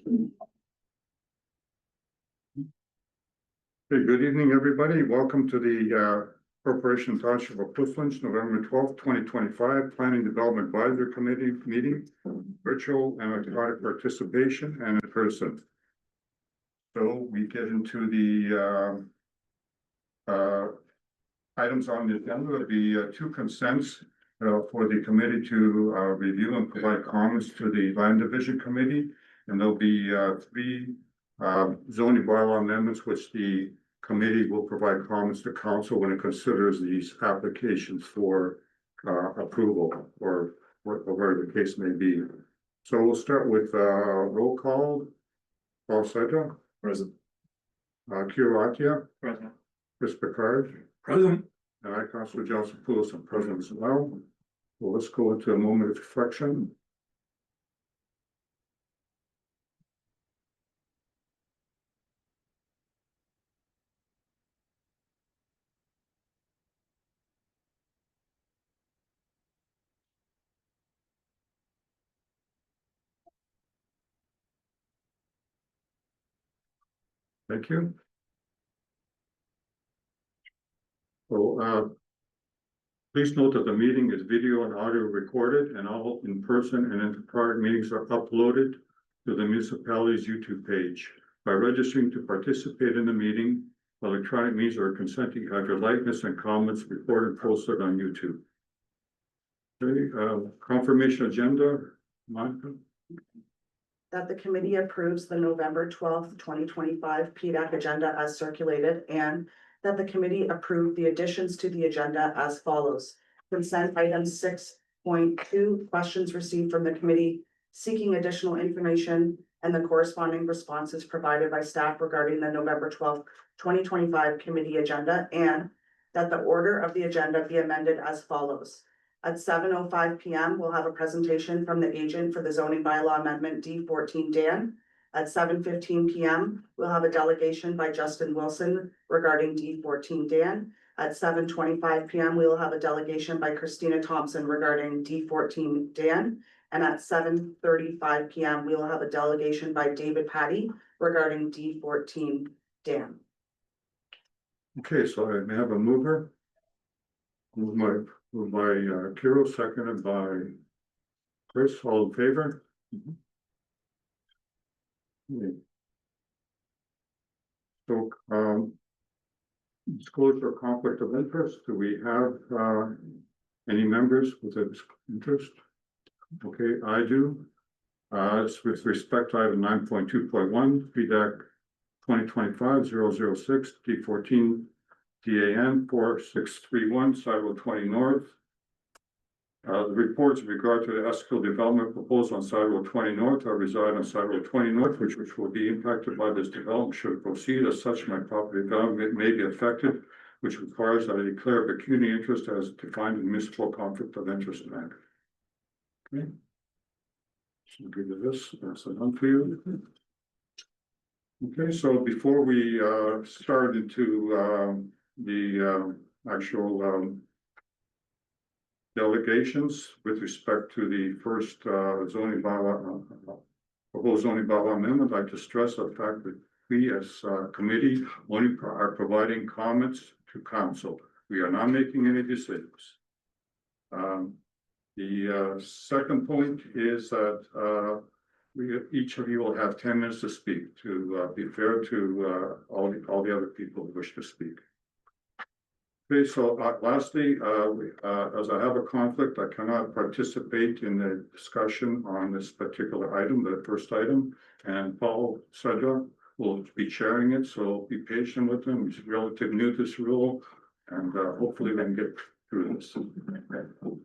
Hey, good evening, everybody. Welcome to the Corporation Township of Whistler, November 12th, 2025, Planning Development Advisory Committee meeting, virtual and electronic participation and in person. So we get into the items on the agenda. There'll be two consents for the committee to review and provide comments to the Land Division Committee. And there'll be three zoning bylaw amendments, which the committee will provide comments to council when it considers these applications for approval or whatever the case may be. So we'll start with roll call. Paul Sedra. Present. Kira Atia. Present. Chris Picard. Present. And I, Councilor Joseph Poulos, am present as well. Well, let's go into a moment of reflection. Thank you. So, please note that the meeting is video and audio recorded, and all in-person and inter-party meetings are uploaded to the municipality's YouTube page. By registering to participate in the meeting, electronic means or consenting to have your likeness and comments recorded and posted on YouTube. Okay, confirmation agenda, Monica? That the committee approves the November 12th, 2025 PDAC agenda as circulated, and that the committee approved the additions to the agenda as follows. Consent item 6.2, questions received from the committee seeking additional information and the corresponding responses provided by staff regarding the November 12th, 2025 committee agenda, and that the order of the agenda be amended as follows. At 7:05 p.m., we'll have a presentation from the agent for the zoning bylaw amendment D14 Dan. At 7:15 p.m., we'll have a delegation by Justin Wilson regarding D14 Dan. At 7:25 p.m., we will have a delegation by Christina Thompson regarding D14 Dan. And at 7:35 p.m., we will have a delegation by David Patty regarding D14 Dan. Okay, so I may have a mover. Moved by Kiro, seconded by Chris, all in favor? Okay. So, disclosure of conflict of interest. Do we have any members with an interest? Okay, I do. With respect to item 9.2.1, PDAC 2025-006 D14 DAN 4631 Side Road 20 North. The reports in regard to the Eskil development proposed on Side Road 20 North or reside on Side Road 20 North, which will be impacted by this development should proceed. As such, my property development may be affected, which requires that I declare pecuniary interest as defined in the Municipal Conflict of Interest Act. Okay. So give you this, that's enough for you. Okay, so before we start into the actual delegations with respect to the first zoning bylaw, proposed zoning bylaw amendment, I'd like to stress the fact that we as committee only are providing comments to council. We are not making any decisions. The second point is that each of you will have 10 minutes to speak to be fair to all the other people who wish to speak. Okay, so lastly, as I have a conflict, I cannot participate in the discussion on this particular item, the first item, and Paul Sedra will be chairing it, so be patient with him. He's relatively new to this rule, and hopefully we can get through this.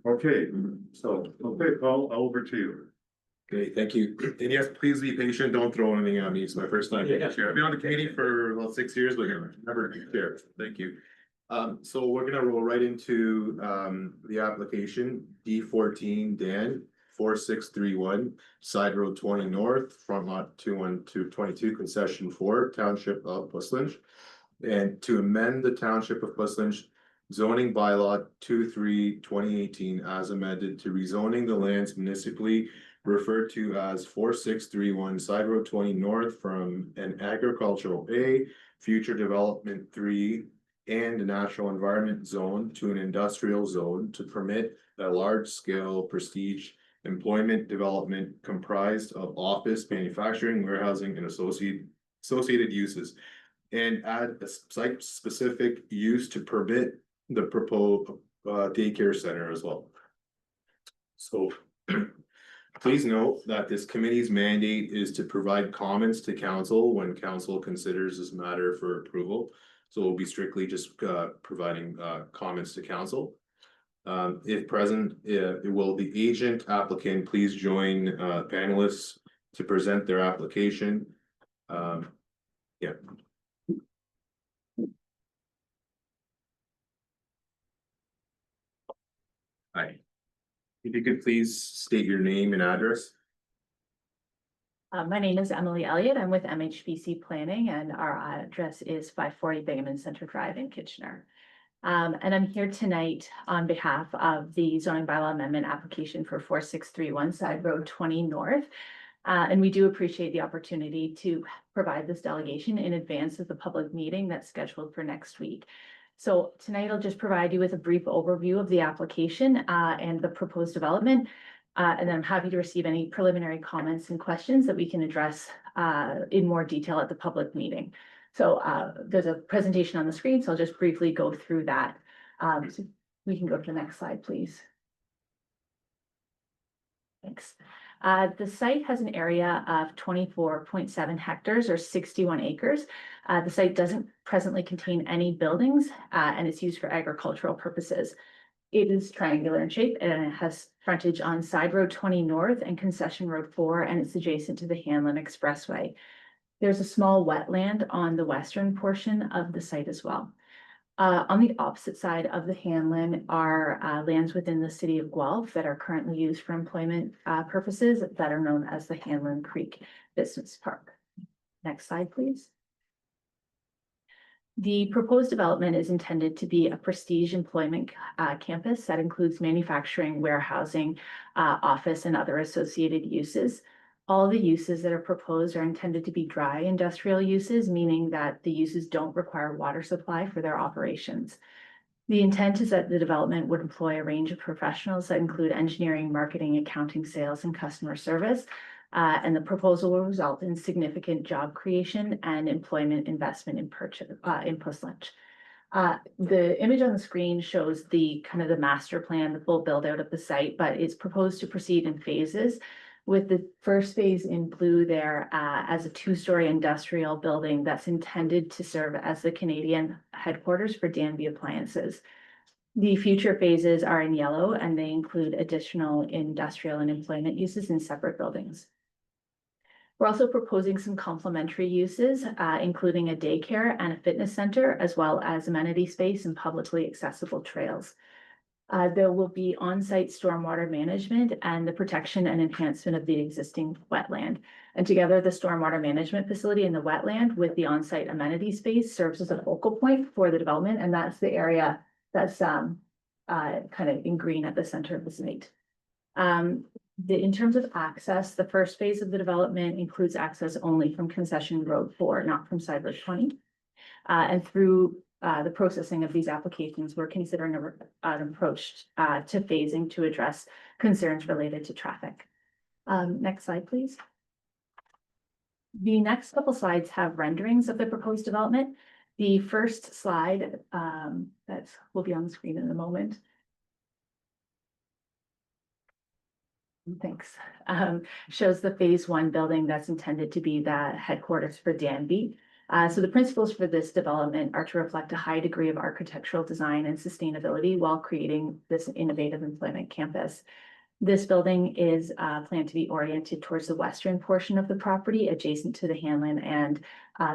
Okay, so, okay, Paul, over to you. Okay, thank you. And yes, please be patient. Don't throw anything at me. It's my first time being chair. I've been on the committee for about 6 years, but never chair. Thank you. So we're gonna roll right into the application D14 Dan 4631 Side Road 20 North, front lot 21222, concession 4, Township of Whistler, and to amend the Township of Whistler zoning bylaw 23/2018 as amended to rezoning the lands municipally referred to as 4631 Side Road 20 North from an agricultural A, future development 3, and a natural environment zone to an industrial zone to permit a large-scale prestige employment development comprised of office, manufacturing, warehousing, and associated uses. And add a site-specific use to permit the proposed daycare center as well. So please note that this committee's mandate is to provide comments to council when council considers this matter for approval. So we'll be strictly just providing comments to council. If present, will the agent applicant please join panelists to present their application? Yeah. Hi. If you could please state your name and address. My name is Emily Elliott. I'm with MHBC Planning and our address is 540 Bingaman Center Drive in Kitchener. And I'm here tonight on behalf of the zoning bylaw amendment application for 4631 Side Road 20 North. And we do appreciate the opportunity to provide this delegation in advance of the public meeting that's scheduled for next week. So tonight I'll just provide you with a brief overview of the application and the proposed development. And then I'm happy to receive any preliminary comments and questions that we can address in more detail at the public meeting. So there's a presentation on the screen, so I'll just briefly go through that. So we can go to the next slide, please. Thanks. The site has an area of 24.7 hectares or 61 acres. The site doesn't presently contain any buildings and it's used for agricultural purposes. It is triangular in shape and it has frontage on Side Road 20 North and Concession Road 4, and it's adjacent to the Hanlon Expressway. There's a small wetland on the western portion of the site as well. On the opposite side of the Hanlon are lands within the city of Guelph that are currently used for employment purposes that are known as the Hanlon Creek Business Park. Next slide, please. The proposed development is intended to be a prestige employment campus that includes manufacturing, warehousing, office, and other associated uses. All the uses that are proposed are intended to be dry industrial uses, meaning that the uses don't require water supply for their operations. The intent is that the development would employ a range of professionals that include engineering, marketing, accounting, sales, and customer service. And the proposal will result in significant job creation and employment investment in post-lunch. The image on the screen shows the master plan, the full build out of the site, but it's proposed to proceed in phases, with the first phase in blue there as a 2-story industrial building that's intended to serve as the Canadian headquarters for Danby Appliances. The future phases are in yellow and they include additional industrial and employment uses in separate buildings. We're also proposing some complementary uses, including a daycare and a fitness center, as well as amenity space and publicly accessible trails. There will be on-site stormwater management and the protection and enhancement of the existing wetland. And together, the stormwater management facility and the wetland with the on-site amenity space serves as a focal point for the development. And that's the area that's kind of in green at the center of the site. In terms of access, the first phase of the development includes access only from Concession Road 4, not from Side Road 20. And through the processing of these applications, we're considering an approach to phasing to address concerns related to traffic. Next slide, please. The next couple slides have renderings of the proposed development. The first slide that will be on the screen in a moment. Thanks. Shows the phase 1 building that's intended to be the headquarters for Danby. So the principles for this development are to reflect a high degree of architectural design and sustainability while creating this innovative employment campus. This building is planned to be oriented towards the western portion of the property, adjacent to the Hanlon and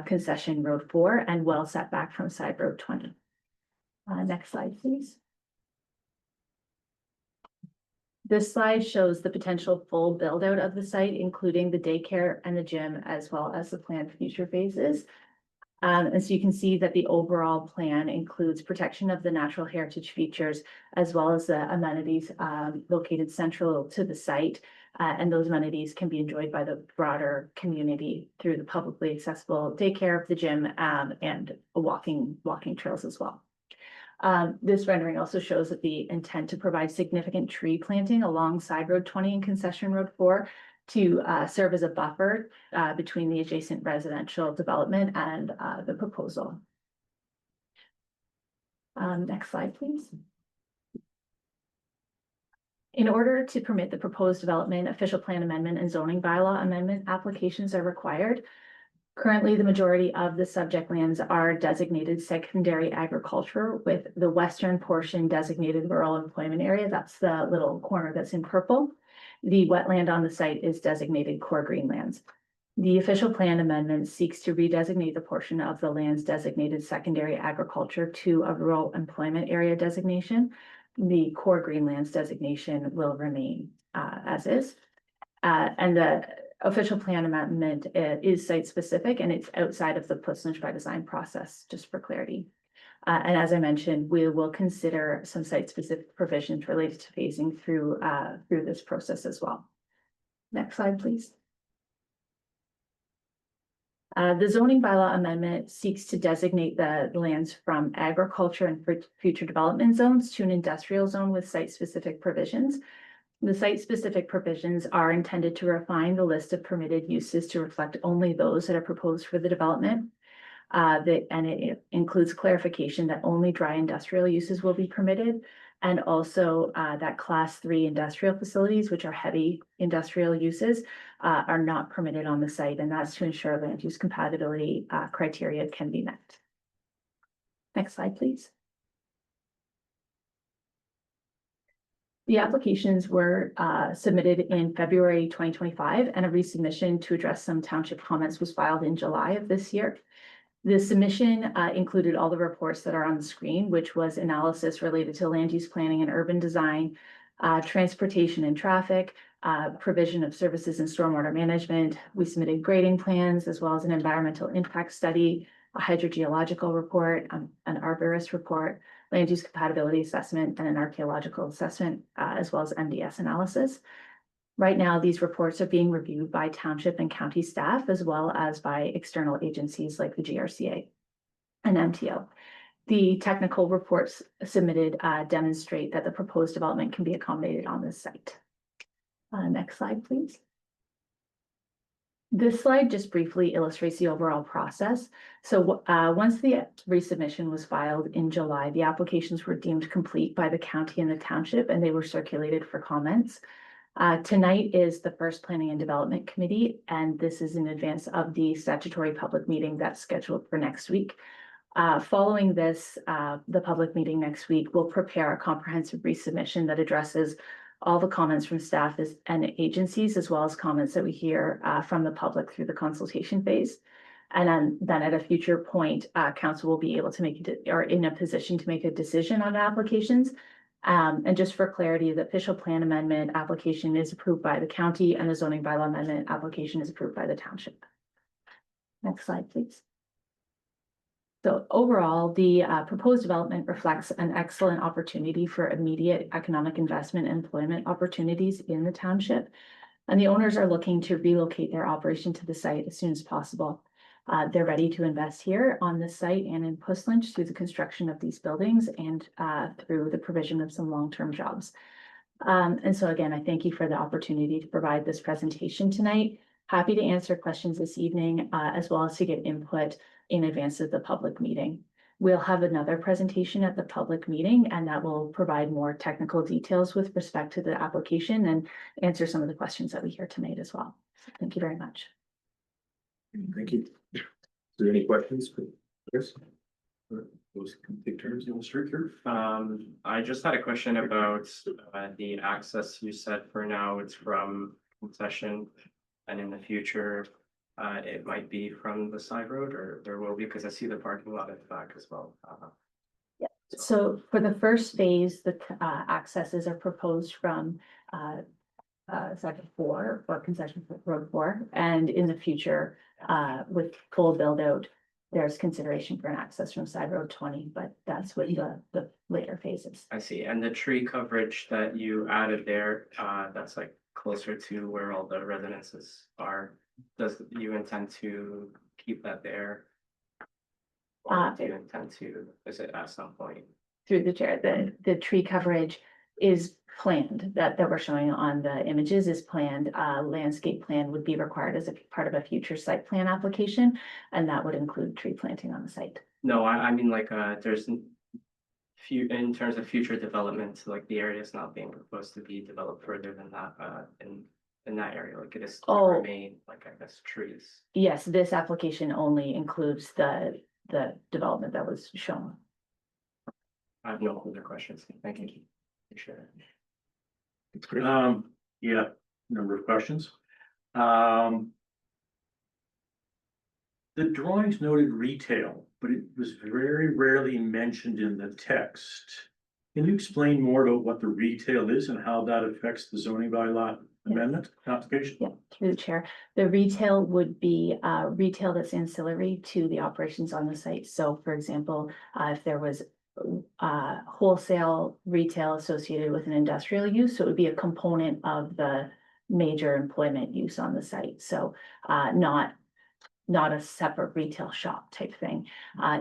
Concession Road 4, and well set back from Side Road 20. Next slide, please. This slide shows the potential full build out of the site, including the daycare and the gym, as well as the planned future phases. And so you can see that the overall plan includes protection of the natural heritage features, as well as the amenities located central to the site, And those amenities can be enjoyed by the broader community through the publicly accessible daycare, the gym, and walking trails as well. This rendering also shows that the intent to provide significant tree planting alongside Road 20 and Concession Road 4 to serve as a buffer between the adjacent residential development and the proposal. Next slide, please. In order to permit the proposed development, official plan amendment and zoning bylaw amendment applications are required. Currently, the majority of the subject lands are designated secondary agriculture, with the western portion designated rural employment area. That's the little corner that's in purple. The wetland on the site is designated core greenlands. The official plan amendment seeks to redesignate the portion of the lands designated secondary agriculture to a rural employment area designation. The core greenlands designation will remain as is. And the official plan amendment is site specific, and it's outside of the Puslinch by design process, just for clarity. And as I mentioned, we will consider some site specific provisions related to phasing through this process as well. Next slide, please. The zoning bylaw amendment seeks to designate the lands from agriculture and future development zones to an industrial zone with site-specific provisions. The site-specific provisions are intended to refine the list of permitted uses to reflect only those that are proposed for the development. And it includes clarification that only dry industrial uses will be permitted, and also that class 3 industrial facilities, which are heavy industrial uses, are not permitted on the site, and that's to ensure land use compatibility criteria can be met. Next slide, please. The applications were submitted in February 2025, and a resubmission to address some township comments was filed in July of this year. The submission included all the reports that are on the screen, which was analysis related to land use planning and urban design, transportation and traffic, provision of services and stormwater management. We submitted grading plans, as well as an environmental impact study, a hydrogeological report, an arborist report, land use compatibility assessment, and an archaeological assessment, as well as MDS analysis. Right now, these reports are being reviewed by township and county staff, as well as by external agencies like the GRCA and MTO. The technical reports submitted demonstrate that the proposed development can be accommodated on this site. Next slide, please. This slide just briefly illustrates the overall process. So once the resubmission was filed in July, the applications were deemed complete by the county and the township, and they were circulated for comments. Tonight is the first Planning and Development Committee, and this is in advance of the statutory public meeting that's scheduled for next week. Following this, the public meeting next week, we'll prepare a comprehensive resubmission that addresses all the comments from staff and agencies, as well as comments that we hear from the public through the consultation phase. And then at a future point, council will be able to or in a position to make a decision on the applications. And just for clarity, the official plan amendment application is approved by the county, and the zoning bylaw amendment application is approved by the township. Next slide, please. So overall, the proposed development reflects an excellent opportunity for immediate economic investment and employment opportunities in the township. And the owners are looking to relocate their operation to the site as soon as possible. They're ready to invest here on this site and in Puslinch through the construction of these buildings and through the provision of some long-term jobs. And so again, I thank you for the opportunity to provide this presentation tonight. Happy to answer questions this evening, as well as to get input in advance of the public meeting. We'll have another presentation at the public meeting, and that will provide more technical details with respect to the application and answer some of the questions that we hear tonight as well. Thank you very much. Thank you. Is there any questions? Chris? Those can take turns, you'll start here. I just had a question about the access. You said for now it's from concession, and in the future it might be from the side road, or there will be, because I see the parking lot at the back as well. So for the first phase, the accesses are proposed from Section 4 or Concession Road 4, and in the future, with full build out, there's consideration for an access from Side Road 20, but that's what the later phases. I see. And the tree coverage that you added there, that's like closer to where all the residences are. Does you intend to keep that there? Or do you intend to visit at some point? Through the chair, the tree coverage is planned, that we're showing on the images is planned. Landscape plan would be required as a part of a future site plan application, and that would include tree planting on the site. No, I mean like, there's few, in terms of future development, like the area is not being proposed to be developed further than that, in that area, like it is to Oh. remain, like, I guess, trees. Yes, this application only includes the development that was shown. I have no other questions. Thank you. Appreciate it. Yeah, number of questions. The drawings noted retail, but it was very rarely mentioned in the text. Can you explain more about what the retail is and how that affects the zoning bylaw amendment application? Yeah, through the chair, the retail would be retail that's ancillary to the operations on the site. So for example, if there was wholesale retail associated with an industrial use, so it would be a component of the major employment use on the site. So not a separate retail shop type thing.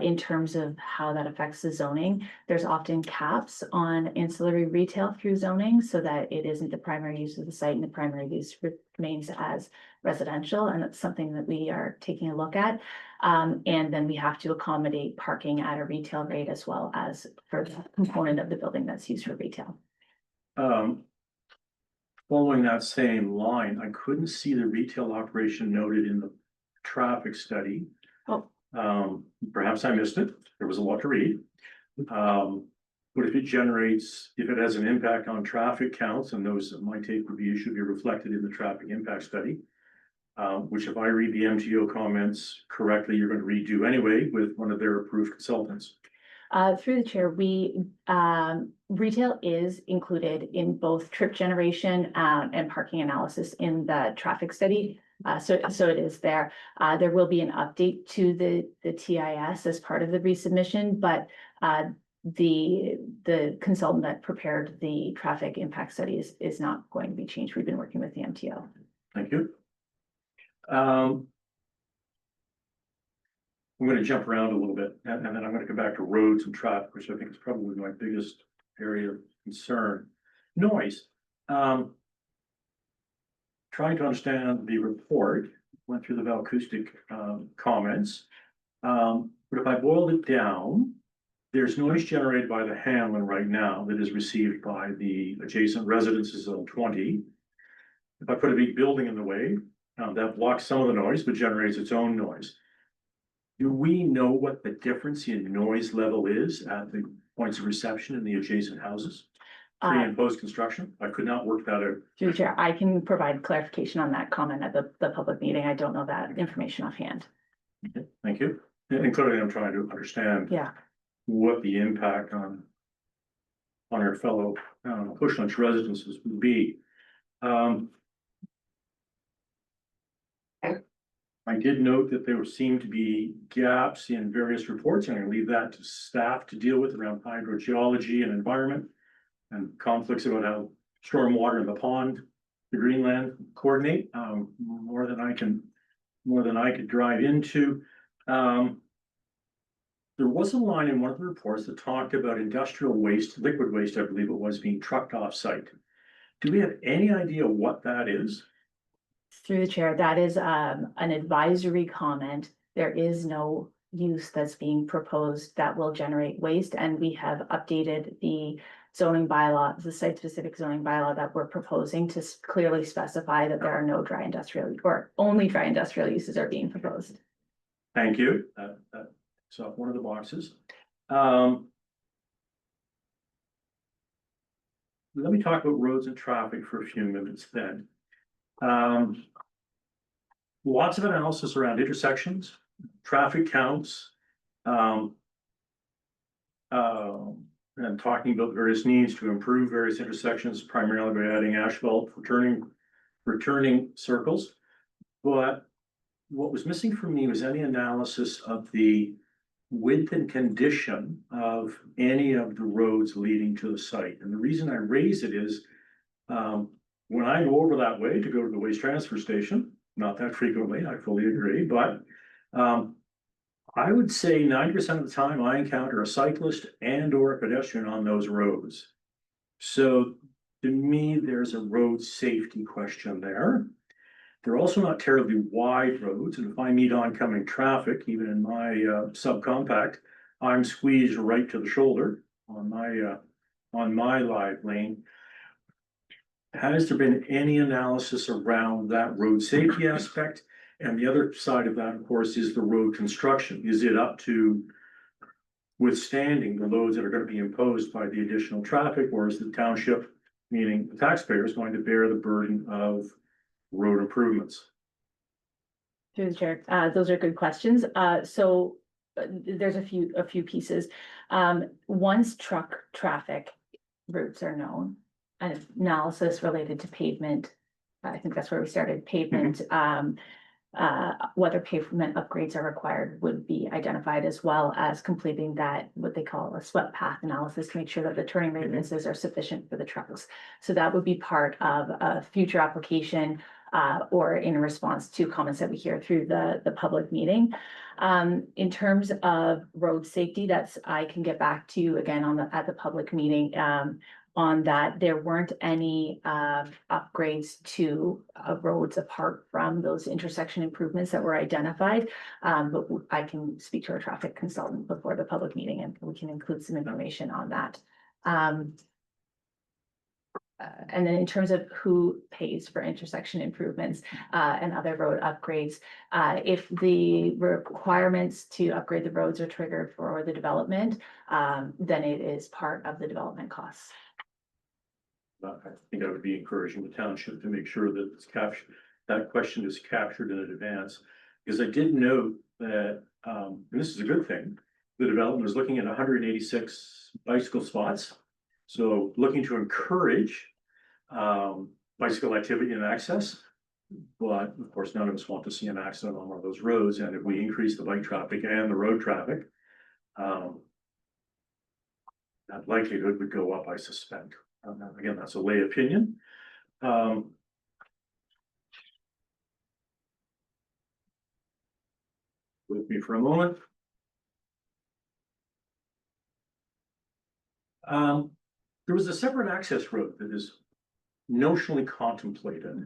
In terms of how that affects the zoning, there's often caps on ancillary retail through zoning so that it isn't the primary use of the site and the primary use remains as residential. And that's something that we are taking a look at. And then we have to accommodate parking at a retail rate as well as for the component of the building that's used for retail. Following that same line, I couldn't see the retail operation noted in the traffic study. Oh. Perhaps I missed it. There was a lot to read. But if it has an impact on traffic counts, and those that my take would be, should be reflected in the traffic impact study. Which if I read the MTO comments correctly, you're going to redo anyway with one of their approved consultants. Through the chair, retail is included in both trip generation and parking analysis in the traffic study. So it is there. There will be an update to the TIS as part of the resubmission, but the consultant that prepared the traffic impact study is not going to be changed. We've been working with the MTO. Thank you. I'm gonna jump around a little bit and then I'm gonna come back to roads and traffic, which I think is probably my biggest area of concern. Noise. Trying to understand the report, went through the Valcoustic comments. But if I boiled it down, there's noise generated by the Hanlon right now that is received by the adjacent residences on 20. If I put a big building in the way, that blocks some of the noise, but generates its own noise. Do we know what the difference in noise level is at the points of reception in the adjacent houses? Pre and post construction? I could not work that out. Through the chair, I can provide clarification on that comment at the public meeting. I don't know that information offhand. Okay, thank you. And clearly I'm trying to understand Yeah. what the impact on our fellow Cushlanch residences would be. I did note that there seemed to be gaps in various reports, and I leave that to staff to deal with around hydrogeology and environment and conflicts about how stormwater in the pond, the Greenland coordinate, more than I could drive into. There was a line in one of the reports that talked about industrial waste, liquid waste, I believe it was, being trucked off site. Do we have any idea what that is? Through the chair, that is an advisory comment. There is no use that's being proposed that will generate waste, and we have updated the zoning bylaw, the site-specific zoning bylaw that we're proposing to clearly specify that there are no dry industrial or only dry industrial uses are being proposed. Thank you. That's off one of the boxes. Let me talk about roads and traffic for a few minutes then. Lots of analysis around intersections, traffic counts, and talking about various needs to improve various intersections, primarily by adding asphalt for returning circles. But what was missing for me was any analysis of the width and condition of any of the roads leading to the site. And the reason I raise it is, when I go over that way to go to the waste transfer station, not that frequently, I fully agree, but I would say 90% of the time I encounter a cyclist and or a pedestrian on those roads. So to me, there's a road safety question there. They're also not terribly wide roads, and if I meet oncoming traffic, even in my subcompact, I'm squeezed right to the shoulder on my live lane. Has there been any analysis around that road safety aspect? And the other side of that, of course, is the road construction. Is it up to withstanding the loads that are going to be imposed by the additional traffic, or is the township, meaning the taxpayers, going to bear the burden of road improvements? Through the chair, those are good questions. So there's a few pieces. Once truck traffic routes are known, an analysis related to pavement, I think that's where we started, pavement, whether pavement upgrades are required would be identified, as well as completing that, what they call a swept path analysis, to make sure that the turning radiuses are sufficient for the trucks. So that would be part of a future application, or in response to comments that we hear through the public meeting. In terms of road safety, I can get back to you again at the public meeting, on that. There weren't any upgrades to roads apart from those intersection improvements that were identified. But I can speak to our traffic consultant before the public meeting, and we can include some information on that. And then in terms of who pays for intersection improvements and other road upgrades, if the requirements to upgrade the roads are triggered for the development, then it is part of the development costs. I think I would be encouraging the township to make sure that it's captured, that question is captured in advance. Because I did note that, and this is a good thing, the development is looking at 186 bicycle spots. So looking to encourage bicycle activity and access. But of course, none of us want to see an accident on one of those roads. And if we increase the bike traffic and the road traffic, that likelihood would go up, I suspect. Again, that's a lay opinion. With me for a moment. There was a separate access road that is notionally contemplated.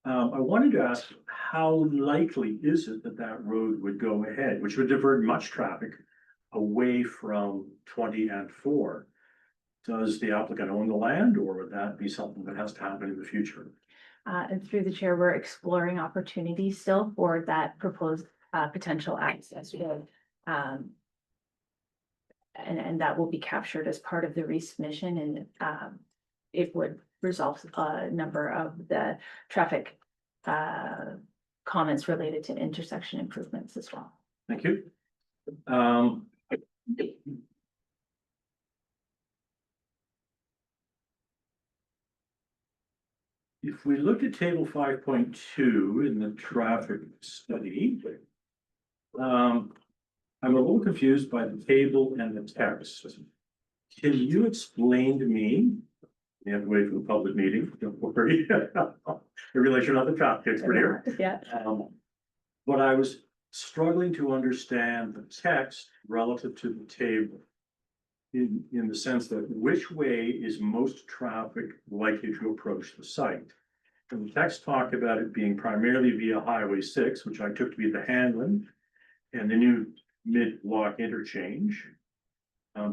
I wanted to ask, how likely is it that that road would go ahead, which would divert much traffic away from 20 and 4? Does the applicant own the land, or would that be something that has to happen in the future? And through the chair, we're exploring opportunities still for that proposed potential access road. And that will be captured as part of the resubmission, and it would resolve a number of the traffic comments related to intersection improvements as well. Thank you. If we look at table 5.2 in the traffic study, I'm a little confused by the table and the text. Can you explain to me? You have to wait for the public meeting, don't worry. I realize you're not the traffic expert here. Yeah. But I was struggling to understand the text relative to the table. In the sense that which way is most traffic likely to approach the site? And the text talked about it being primarily via Highway 6, which I took to be the Hanlon and the new mid-block interchange.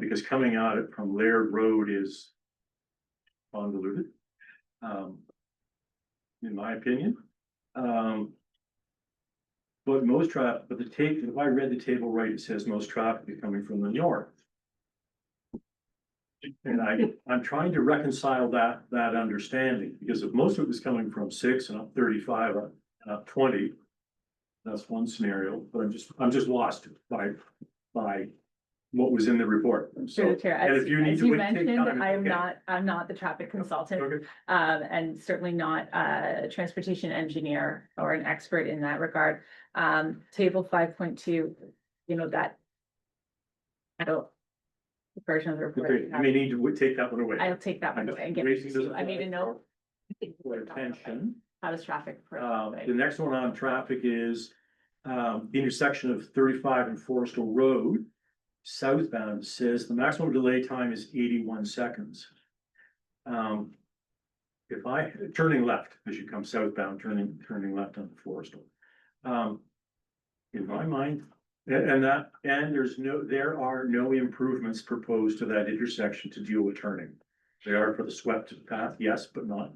Because coming at it from Laird Road is convoluted, in my opinion. But most traffic, but the table, if I read the table right, it says most traffic is coming from the north. And I'm trying to reconcile that understanding, because if most of it was coming from 6 and up 35 and up 20, that's one scenario, but I'm just lost by what was in the report. So, Through the chair, and as if you need as to you take mentioned, time, I'm okay. not the traffic consultant. Okay. And certainly not a transportation engineer or an expert in that regard. Table 5.2, that. I don't. The version of the report. Okay, you may need to take that one away. I'll take that one away and get it to you. I made a note. attention. How does traffic? The next one on traffic is, the intersection of 35 and Forestal Road. Southbound says the maximum delay time is 81 seconds. If I, turning left, as you come southbound, turning left on Forestal. In my mind, and there are no improvements proposed to that intersection to deal with turning. They are for the swept path, yes, but not.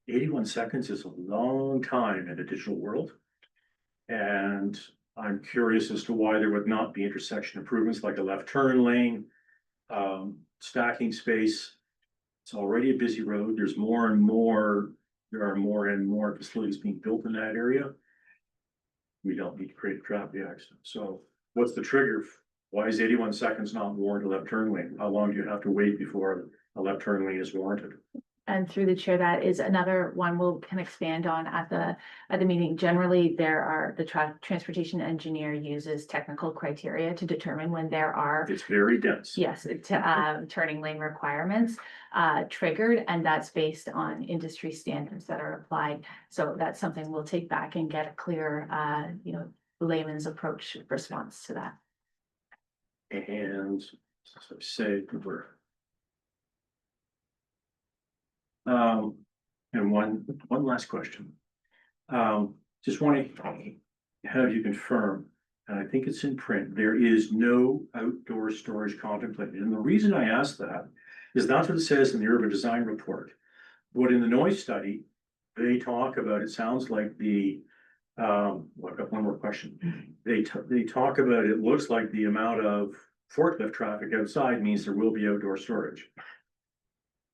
81 seconds is a long time in a digital world. And I'm curious as to why there would not be intersection improvements like a left turn lane, stacking space. It's already a busy road. There are more and more facilities being built in that area. We don't need to create a traffic accident. So what's the trigger? Why is 81 seconds not warrant a left turn lane? How long do you have to wait before a left turn lane is warranted? And through the chair, that is another one can expand on at the meeting. Generally, the transportation engineer uses technical criteria to determine when there are. It's very dense. Yes, turning lane requirements triggered, and that's based on industry standards that are applied. So that's something we'll take back and get a clear, layman's approach response to that. And so say we're. And one last question. Just want to have you confirm, and I think it's in print, there is no outdoor storage contemplated. And the reason I ask that is that's what it says in the urban design report. But in the noise study, they talk about, it sounds like I've got one more question. They talk about, it looks like the amount of forklift traffic outside means there will be outdoor storage.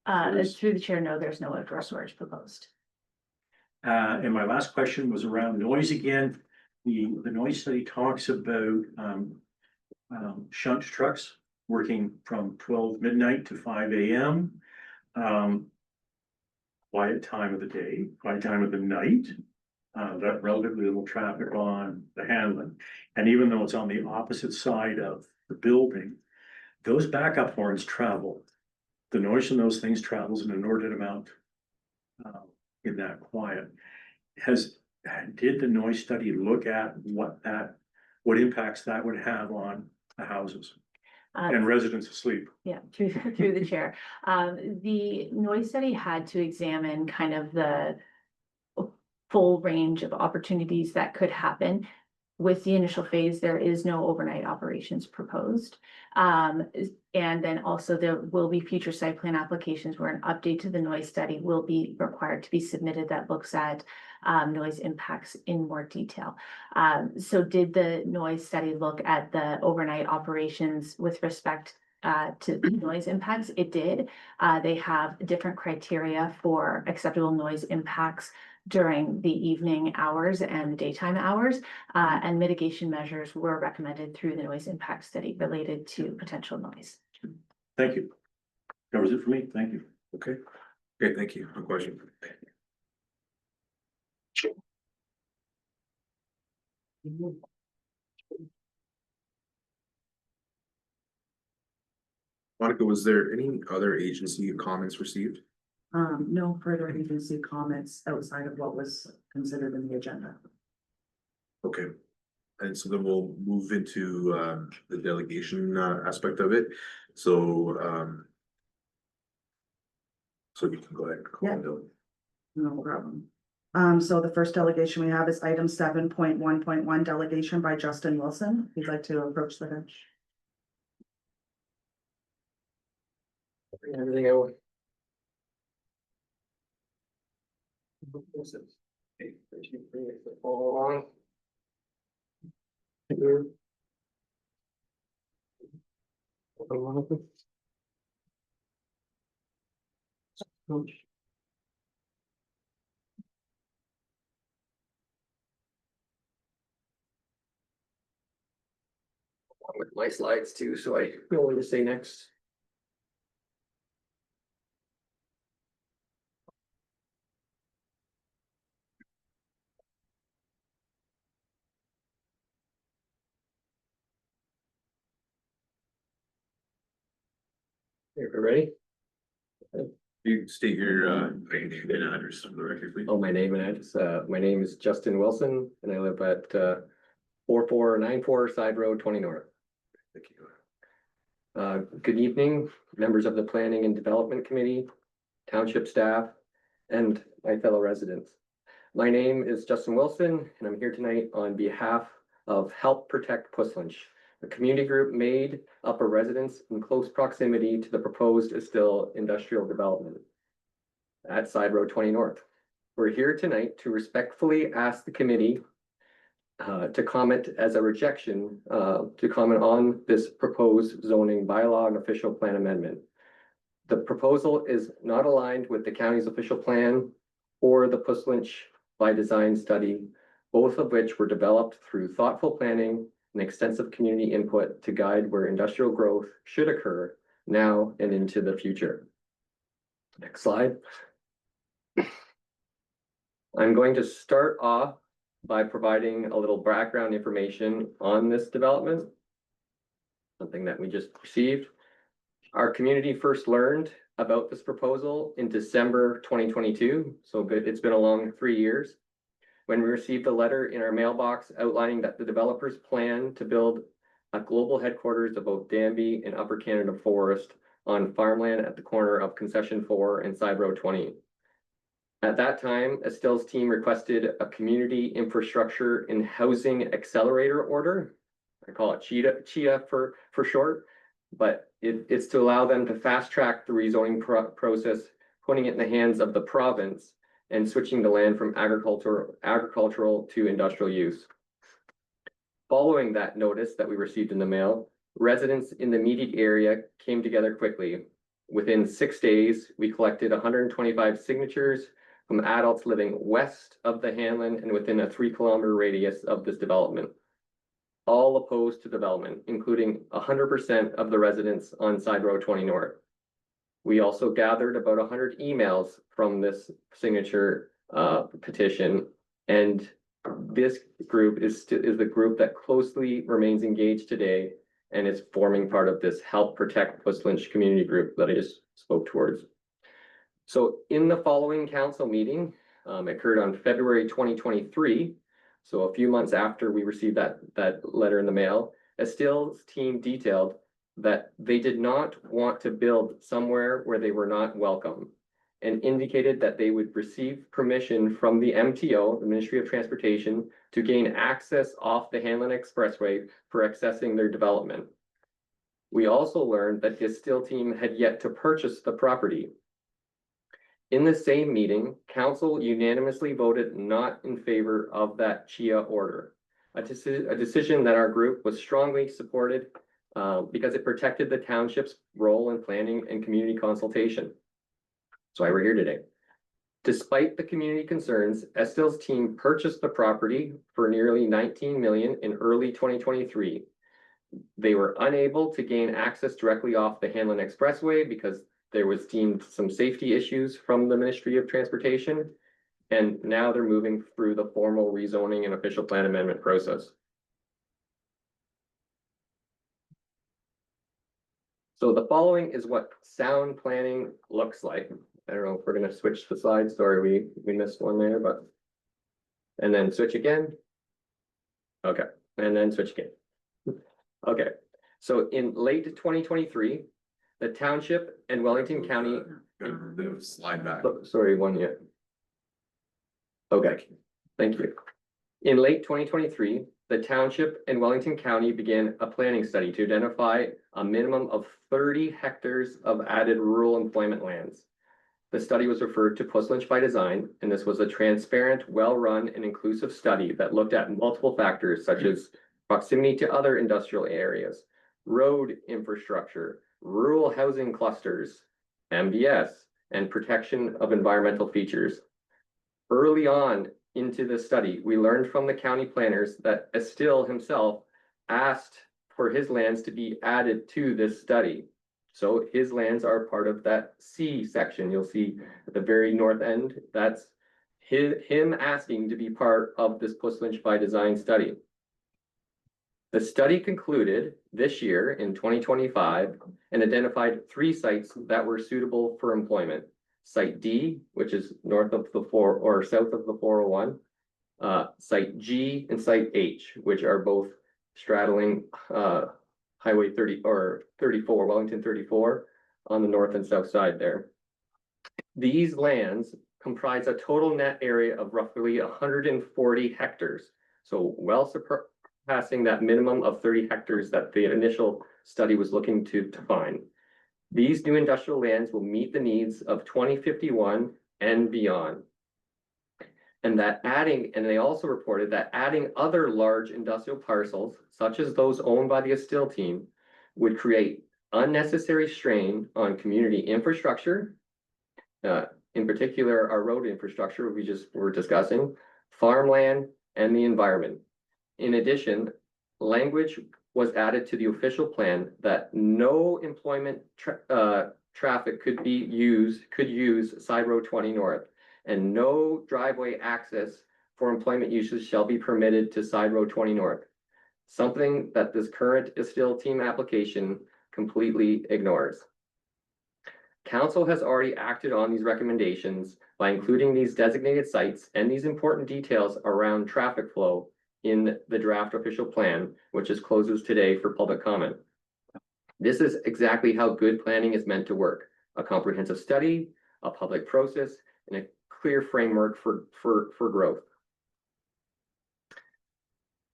Through the chair, no, there's no outdoor storage proposed. And my last question was around noise again. The noise study talks about shunt trucks working from 12 midnight to 5 a.m. Quiet time of the day, quiet time of the night. That relatively little traffic on the Hanlon. And even though it's on the opposite side of the building, those backup horns travel. The noise from those things travels an inordinate amount in that quiet. Did the noise study look at what impacts that would have on the houses and residents asleep? Yeah, through the chair. The noise study had to examine kind of the full range of opportunities that could happen. With the initial phase, there is no overnight operations proposed. And then also there will be future site plan applications where an update to the noise study will be required to be submitted that looks at noise impacts in more detail. So did the noise study look at the overnight operations with respect to noise impacts? It did. They have different criteria for acceptable noise impacts during the evening hours and the daytime hours, and mitigation measures were recommended through the noise impact study related to potential noise. Thank you. Covers it for me. Thank you. Okay. Okay, thank you. No question. Monica, was there any other agency comments received? No further agency comments outside of what was considered in the agenda. Okay. And so then we'll move into the delegation aspect of it. So you can go ahead and call Yeah. it out. No problem. So the first delegation we have is item 7.1.1 delegation by Justin Wilson. He'd like to approach the bench. Everything I would. Follow along. Here. With my slides too, so I know what to say next. Okay, we ready? You state your name and address for the record, please. Oh, my name and address. My name is Justin Wilson and I live at 4494 Side Road 20 North. Thank you. Good evening, members of the Planning and Development Committee, township staff, and my fellow residents. My name is Justin Wilson, and I'm here tonight on behalf of Help Protect Puslinch, a community group made up of residents in close proximity to the proposed Estill industrial development at Side Road 20 North. We're here tonight to respectfully ask the committee to comment as a rejection, to comment on this proposed zoning bylaw and official plan amendment. The proposal is not aligned with the county's official plan or the Puslinch by Design study, both of which were developed through thoughtful planning and extensive community input to guide where industrial growth should occur now and into the future. Next slide. I'm going to start off by providing a little background information on this development, something that we just received. Our community first learned about this proposal in December 2022, so it's been a long 3 years, when we received a letter in our mailbox outlining that the developers plan to build a global headquarters of both Danby and Upper Canada Forest on farmland at the corner of Concession 4 and Side Road 20. At that time, Estill's team requested a community infrastructure and housing accelerator order. I call it CHIA for short, but it's to allow them to fast track the rezoning process, putting it in the hands of the province and switching the land from agricultural to industrial use. Following that notice that we received in the mail, residents in the immediate area came together quickly. Within 6 days, we collected 125 signatures from adults living west of the Hanlon and within a 3-kilometer radius of this development, all opposed to development, including 100% of the residents on Side Road 20 North. We also gathered about 100 emails from this signature petition, and this group is the group that closely remains engaged today and is forming part of this Help Protect Puslinch community group that I just spoke towards. So in the following council meeting, occurred on February 2023, so a few months after we received that letter in the mail, Estill's team detailed that they did not want to build somewhere where they were not welcome, and indicated that they would receive permission from the MTO, the Ministry of Transportation, to gain access off the Hanlon Expressway for accessing their development. We also learned that the Estill team had yet to purchase the property. In the same meeting, council unanimously voted not in favor of that CHIA order, a decision that our group was strongly supported because it protected the township's role in planning and community consultation. That's why we're here today. Despite the community concerns, Estill's team purchased the property for nearly 19 million in early 2023. They were unable to gain access directly off the Hanlon Expressway because there was deemed some safety issues from the Ministry of Transportation, and now they're moving through the formal rezoning and official plan amendment process. So the following is what sound planning looks like. I don't know if we're gonna switch the slides. Sorry, we missed one there, but. And then switch again. Okay, and then switch again. Okay, so in late 2023, the township and Wellington County. The slide back. Sorry, one yet. Okay, thank you. In late 2023, the township and Wellington County began a planning study to identify a minimum of 30 hectares of added rural employment lands. The study was referred to Puslinch by Design, and this was a transparent, well-run, and inclusive study that looked at multiple factors such as proximity to other industrial areas, road infrastructure, rural housing clusters, MBS, and protection of environmental features. Early on into the study, we learned from the county planners that Estill himself asked for his lands to be added to this study. So his lands are part of that C section. You'll see at the very north end, that's him asking to be part of this Puslinch by Design study. The study concluded this year in 2025 and identified 3 sites that were suitable for employment. Site D, which is north of the south of the 401. Site G and Site H, which are both straddling Highway 30 or 34, Wellington 34 on the north and south side there. These lands comprise a total net area of roughly 140 hectares. So well surpassing that minimum of 30 hectares that the initial study was looking to find. These new industrial lands will meet the needs of 2051 and beyond. And they also reported that adding other large industrial parcels, such as those owned by the Estill team, would create unnecessary strain on community infrastructure. In particular, our road infrastructure we just were discussing, farmland, and the environment. In addition, language was added to the official plan that no employment traffic could use Side Road 20 North, and no driveway access for employment uses shall be permitted to Side Road 20 North. Something that this current Estill team application completely ignores. Council has already acted on these recommendations by including these designated sites and these important details around traffic flow in the draft official plan, which is closes today for public comment. This is exactly how good planning is meant to work: a comprehensive study, a public process, and a clear framework for growth.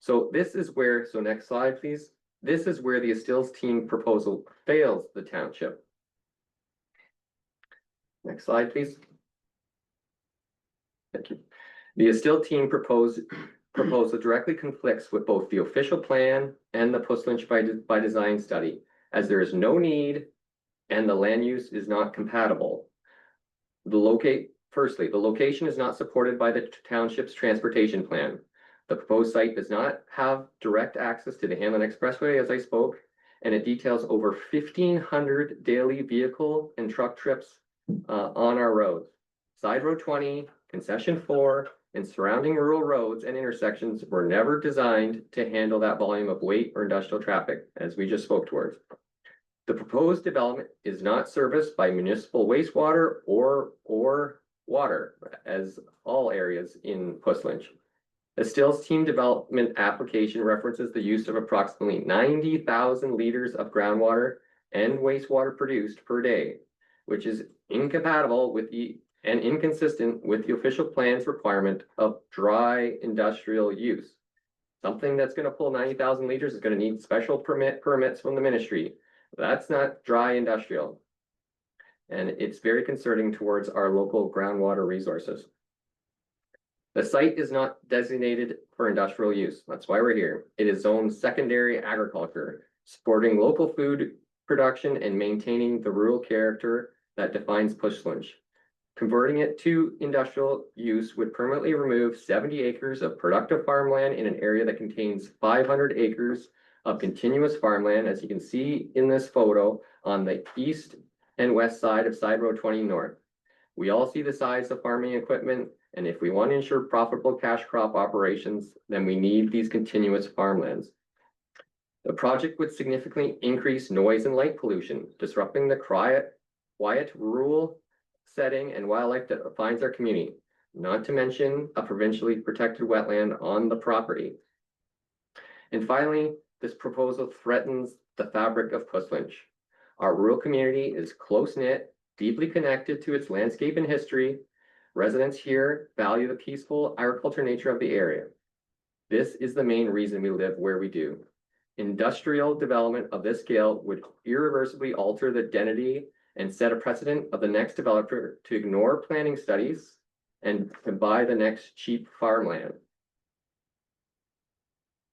So this is where, so next slide, please. This is where the Estills team proposal fails the township. Next slide, please. Thank you. The Estill team proposal directly conflicts with both the official plan and the Puss Lynch by design study, as there is no need and the land use is not compatible. Firstly, the location is not supported by the township's transportation plan. The proposed site does not have direct access to the Hamlin Expressway, as I spoke, and it details over 1,500 daily vehicle and truck trips on our roads. Side Road 20, Concession 4, and surrounding rural roads and intersections were never designed to handle that volume of weight or industrial traffic, as we just spoke towards. The proposed development is not serviced by municipal wastewater or water, as all areas in Puss Lynch. Estill's team development application references the use of approximately 90,000 liters of groundwater and wastewater produced per day, which is incompatible with and inconsistent with the official plan's requirement of dry industrial use. Something that's going to pull 90,000 liters is going to need special permits from the ministry. That's not dry industrial. And it's very concerning towards our local groundwater resources. The site is not designated for industrial use. That's why we're here. It is zoned secondary agriculture, supporting local food production and maintaining the rural character that defines Puss Lynch. Converting it to industrial use would permanently remove 70 acres of productive farmland in an area that contains 500 acres of continuous farmland, as you can see in this photo, on the east and west side of Side Road 20 North. We all see the size of farming equipment, and if we want to ensure profitable cash crop operations, then we need these continuous farmlands. The project would significantly increase noise and light pollution, disrupting the quiet rural setting and wildlife that defines our community, not to mention a provincially protected wetland on the property. And finally, this proposal threatens the fabric of Puss Lynch. Our rural community is close-knit, deeply connected to its landscape and history. Residents here value the peaceful agricultural nature of the area. This is the main reason we live where we do. Industrial development of this scale would irreversibly alter the identity and set a precedent of the next developer to ignore planning studies and to buy the next cheap farmland.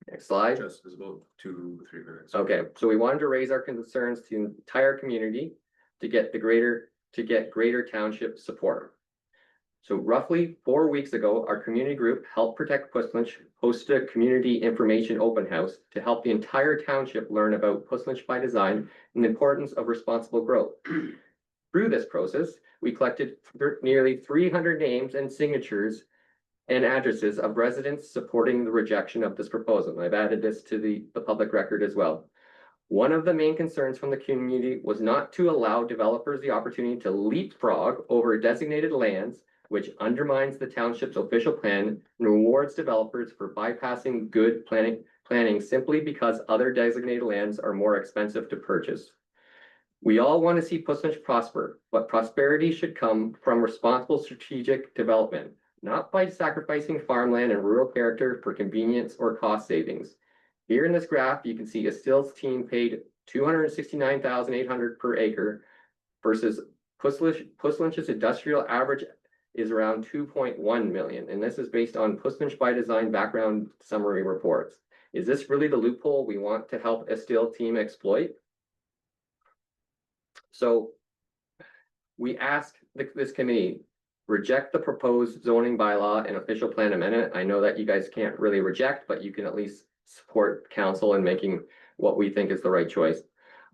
Next slide. Just as about 2-3 minutes. Okay, so we wanted to raise our concerns to the entire community to get greater township support. So roughly 4 weeks ago, our community group Help Protect Puss Lynch hosted a community information open house to help the entire township learn about Puss Lynch by design and the importance of responsible growth. Through this process, we collected nearly 300 names and signatures and addresses of residents supporting the rejection of this proposal. And I've added this to the public record as well. One of the main concerns from the community was not to allow developers the opportunity to leapfrog over designated lands, which undermines the township's official plan and rewards developers for bypassing good planning simply because other designated lands are more expensive to purchase. We all want to see Puslinch prosper, but prosperity should come from responsible strategic development, not by sacrificing farmland and rural character for convenience or cost savings. Here in this graph, you can see Estill's team paid $269,800 per acre versus Puslinch's industrial average is around 2.1 million, and this is based on Puslinch by Design background summary reports. Is this really the loophole we want to help Estill team exploit? So we ask this committee, reject the proposed zoning bylaw and official plan amendment. I know that you guys can't really reject, but you can at least support council in making what we think is the right choice.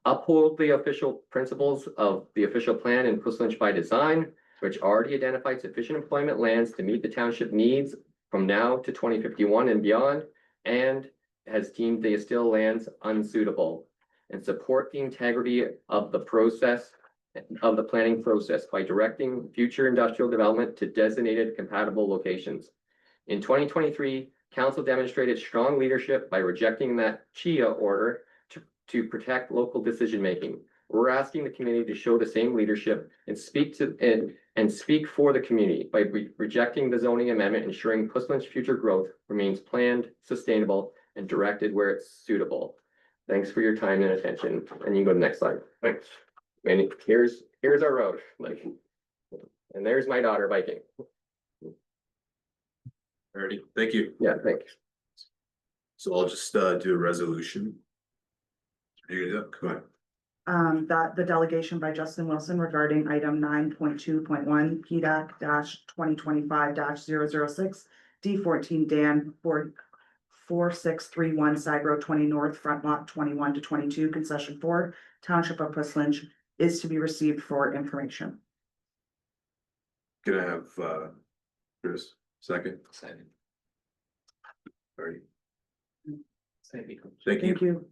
Uphold the official principles of the official plan in Puslinch by Design, which already identified sufficient employment lands to meet the township needs from now to 2051 and beyond, and has deemed the Estill lands unsuitable, and support the integrity of the planning process by directing future industrial development to designated compatible locations. In 2023, council demonstrated strong leadership by rejecting that CHIA order to protect local decision-making. We're asking the community to show the same leadership and speak for the community by rejecting the zoning amendment, ensuring Puslinch future growth remains planned, sustainable, and directed where it's suitable. Thanks for your time and attention. And you can go to the next slide. Thanks. And here's our road, and there's my daughter biking. Alrighty, thank you. Yeah, thanks. So I'll just do a resolution. Here you go, come on. That the delegation by Justin Wilson regarding item 9.2.1 PDAC 2025 006 D14 Dan 4631 Side Road 20 North, front lot 21 to 22, concession 4, Township of Puslinch, is to be received for information. Can I have Chris, second? Second. Alright, Thank you. thank you. Thank you.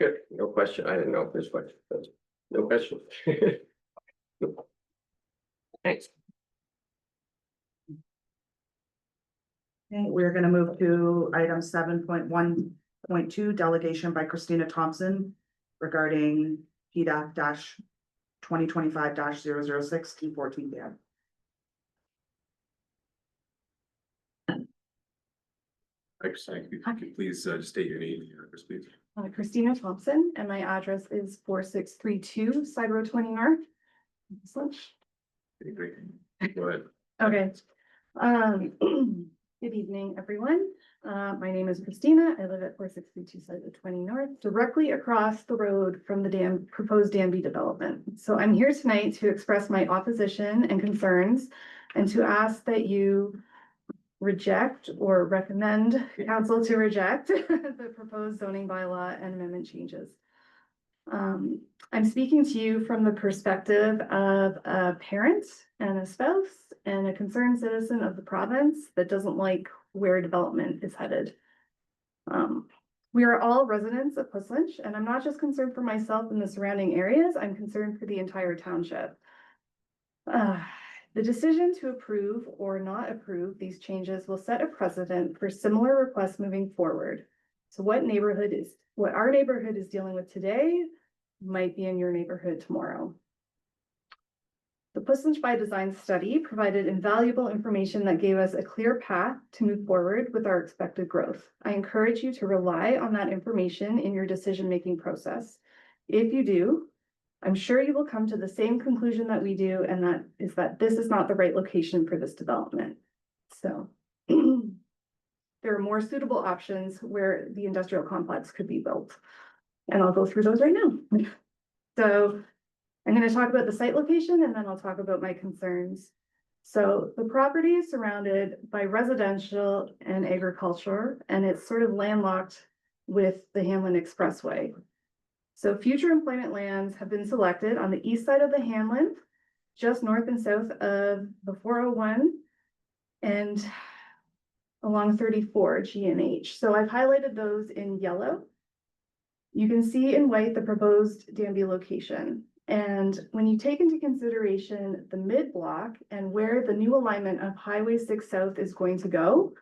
Good. No question. I didn't know if there's questions. No question. Thanks. Okay, we're gonna move to item 7.1.2, delegation by Christina Thompson regarding PDAC 2025 006 T14 Dan. Thank you. Could you please just state your name and your address, please? Christina Thompson, and my address is 4632 Side Road 20 North. Okay, great. Go ahead. Okay. Good evening, everyone. My name is Christina. I live at 4632 Side Road 20 North, directly across the road from the proposed Danby development. So I'm here tonight to express my opposition and concerns, and to ask that you reject or recommend council to reject the proposed zoning bylaw and amendment changes. I'm speaking to you from the perspective of a parent and a spouse and a concerned citizen of the province that doesn't like where development is headed. We are all residents of Puslinch, and I'm not just concerned for myself and the surrounding areas, I'm concerned for the entire township. The decision to approve or not approve these changes will set a precedent for similar requests moving forward. So what our neighborhood is dealing with today might be in your neighborhood tomorrow. The Puslinch by Design study provided invaluable information that gave us a clear path to move forward with our expected growth. I encourage you to rely on that information in your decision-making process. If you do, I'm sure you will come to the same conclusion that we do, and that is that this is not the right location for this development. So there are more suitable options where the industrial complex could be built. And I'll go through those right now. So I'm going to talk about the site location, and then I'll talk about my concerns. So the property is surrounded by residential and agriculture, and it's sort of landlocked with the Hamlin Expressway. So future employment lands have been selected on the east side of the Hamlin, just north and south of the 401 and along 34 G and H. So I've highlighted those in yellow. You can see in white the proposed Danby location. And when you take into consideration the mid block and where the new alignment of Highway 6 South is going to go,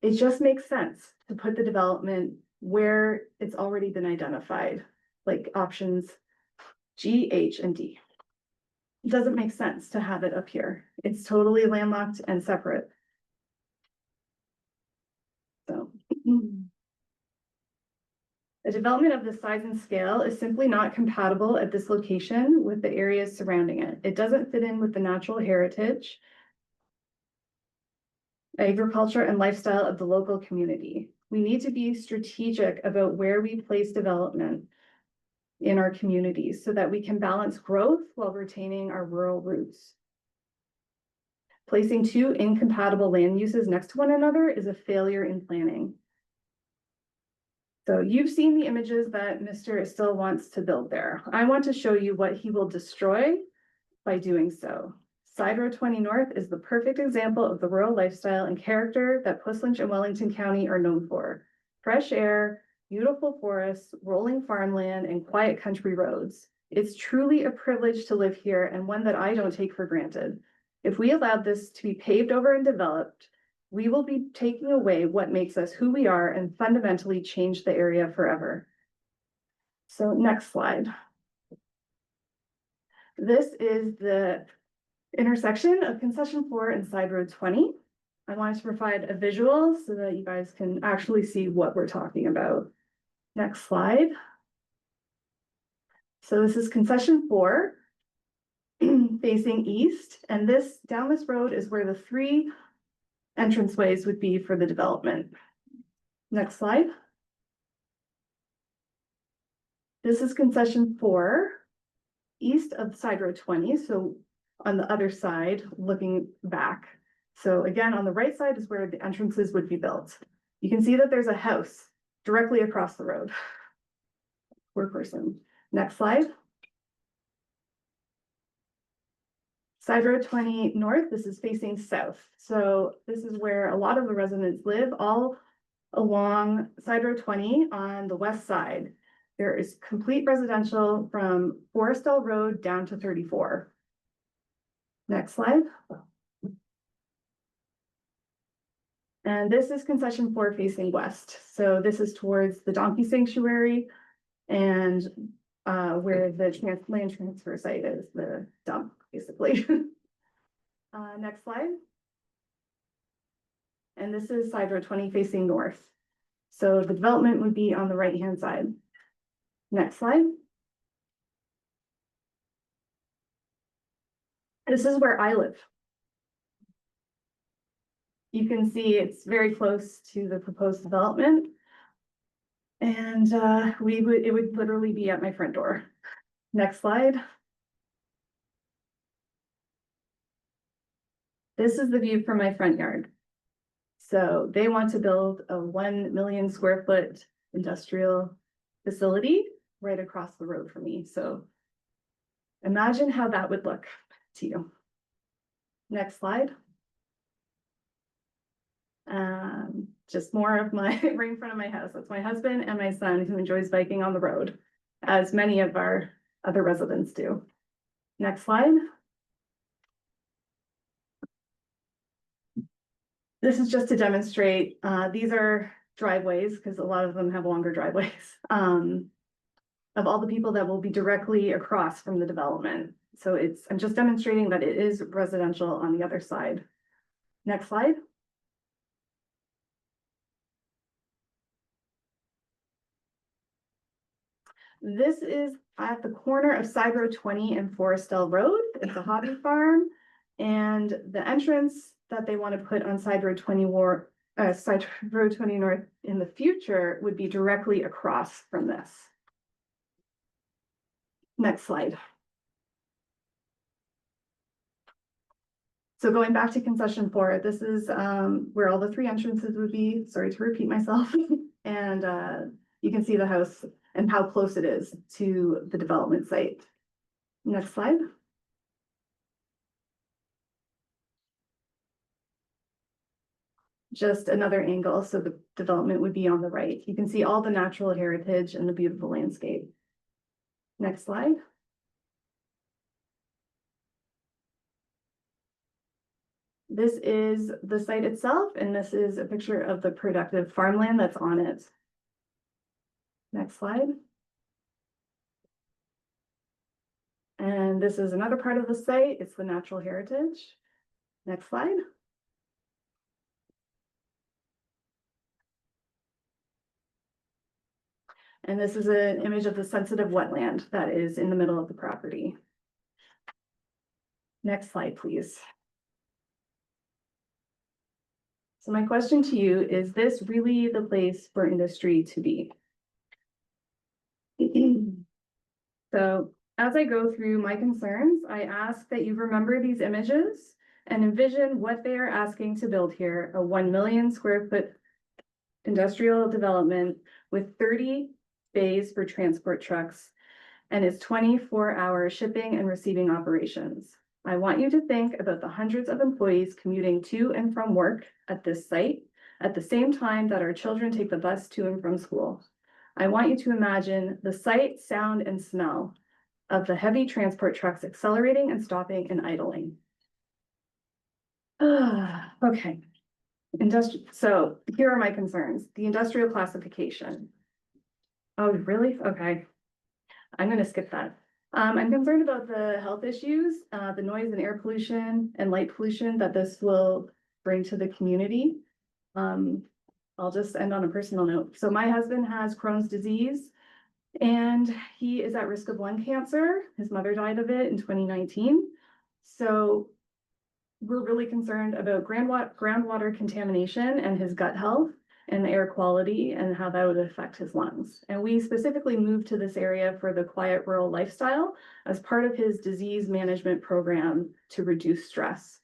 it just makes sense to put the development where it's already been identified, like options G, H, and D. It doesn't make sense to have it up here. It's totally landlocked and separate. So. A development of this size and scale is simply not compatible at this location with the areas surrounding it. It doesn't fit in with the natural heritage, agriculture, and lifestyle of the local community. We need to be strategic about where we place development in our communities so that we can balance growth while retaining our rural roots. Placing two incompatible land uses next to one another is a failure in planning. So you've seen the images that Mr. still wants to build there. I want to show you what he will destroy by doing so. Side Road 20 North is the perfect example of the rural lifestyle and character that Puslinch and Wellington County are known for. Fresh air, beautiful forests, rolling farmland, and quiet country roads. It's truly a privilege to live here and one that I don't take for granted. If we allowed this to be paved over and developed, we will be taking away what makes us who we are and fundamentally change the area forever. So next slide. This is the intersection of Concession 4 and Side Road 20. I wanted to provide a visual so that you guys can actually see what we're talking about. Next slide. So this is Concession 4 facing east, and this down this road is where the three entranceways would be for the development. Next slide. This is Concession 4 east of Side Road 20, so on the other side looking back. So again, on the right side is where the entrances would be built. You can see that there's a house directly across the road. Poor person. Next slide. Side Road 20 North, this is facing south. So this is where a lot of the residents live, all along Side Road 20 on the west side. There is complete residential from Forestdale Road down to 34. Next slide. And this is Concession 4 facing west. So this is towards the Donkey Sanctuary and where the land transfer site is, the dump, basically. Next slide. And this is Side Road 20 facing north. So the development would be on the right-hand side. Next slide. This is where I live. You can see it's very close to the proposed development. And it would literally be at my front door. Next slide. This is the view from my front yard. So they want to build a 1 million square foot industrial facility right across the road from me. So imagine how that would look to you. Next slide. Just more of my right in front of my house. That's my husband and my son who enjoys biking on the road, as many of our other residents do. Next slide. This is just to demonstrate, these are driveways, because a lot of them have longer driveways, of all the people that will be directly across from the development. So I'm just demonstrating that it is residential on the other side. Next slide. This is at the corner of Side Road 20 and Forestdale Road. It's a hobby farm. And the entrance that they want to put on Side Road 20 Side Road 20 North in the future would be directly across from this. Next slide. So going back to Concession 4, this is where all the three entrances would be. Sorry to repeat myself. And you can see the house and how close it is to the development site. Next slide. just another angle, so the development would be on the right. You can see all the natural heritage and the beautiful landscape. Next slide. This is the site itself, and this is a picture of the productive farmland that's on it. Next slide. And this is another part of the site. It's the natural heritage. Next slide. And this is an image of the sensitive wetland that is in the middle of the property. Next slide, please. So my question to you, is this really the place for industry to be? So as I go through my concerns, I ask that you remember these images and envision what they are asking to build here, a 1 million square foot industrial development with 30 bays for transport trucks and its 24-hour shipping and receiving operations. I want you to think about the hundreds of employees commuting to and from work at this site at the same time that our children take the bus to and from school. I want you to imagine the sight, sound, and smell of the heavy transport trucks accelerating and stopping and idling. Okay. So here are my concerns. The industrial classification. Oh, really? Okay. I'm going to skip that. I'm concerned about the health issues, the noise and air pollution and light pollution that this will bring to the community. I'll just end on a personal note. So my husband has Crohn's disease and he is at risk of lung cancer. His mother died of it in 2019. So we're really concerned about groundwater contamination and his gut health and the air quality and how that would affect his lungs. And we specifically moved to this area for the quiet rural lifestyle as part of his disease management program to reduce stress.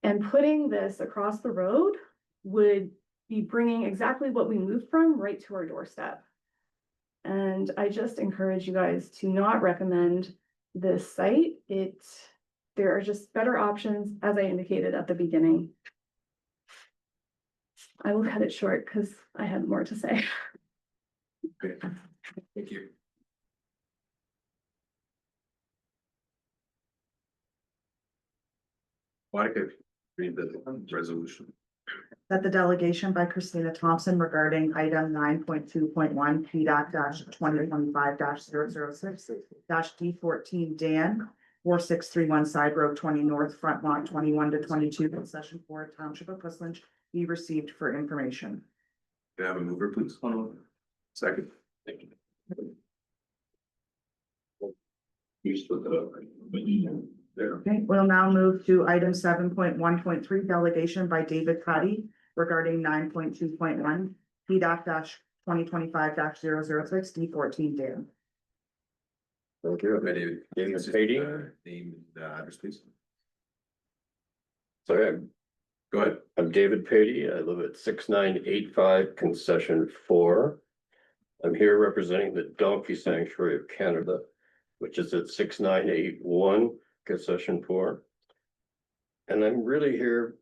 And putting this across the road would be bringing exactly what we moved from right to our doorstep. And I just encourage you guys to not recommend this site. There are just better options, as I indicated at the beginning. I will cut it short because I had more to say. Okay, thank you. Monica, read the resolution. That the delegation by Christina Thompson regarding item 9.2.1 PDAC 2025 006 D14 Dan 4631 Side Road 20 North Front Lot 21 to 22 concession 4 Township of Puslinch be received for information. Can I have a mover, please? Second. Thank you. You split that up, right? There. Okay, we'll now move to item 7.1.3 delegation by David Cuddy regarding 9.2.1 PDAC 2025 006 D14 Dan. Thank you. David. David Patey. Name and address, please. So Go ahead. I'm David Patey. I live at 6985 Concession 4. I'm here representing the Donkey Sanctuary of Canada, which is at 6981 Concession 4. And I'm really here,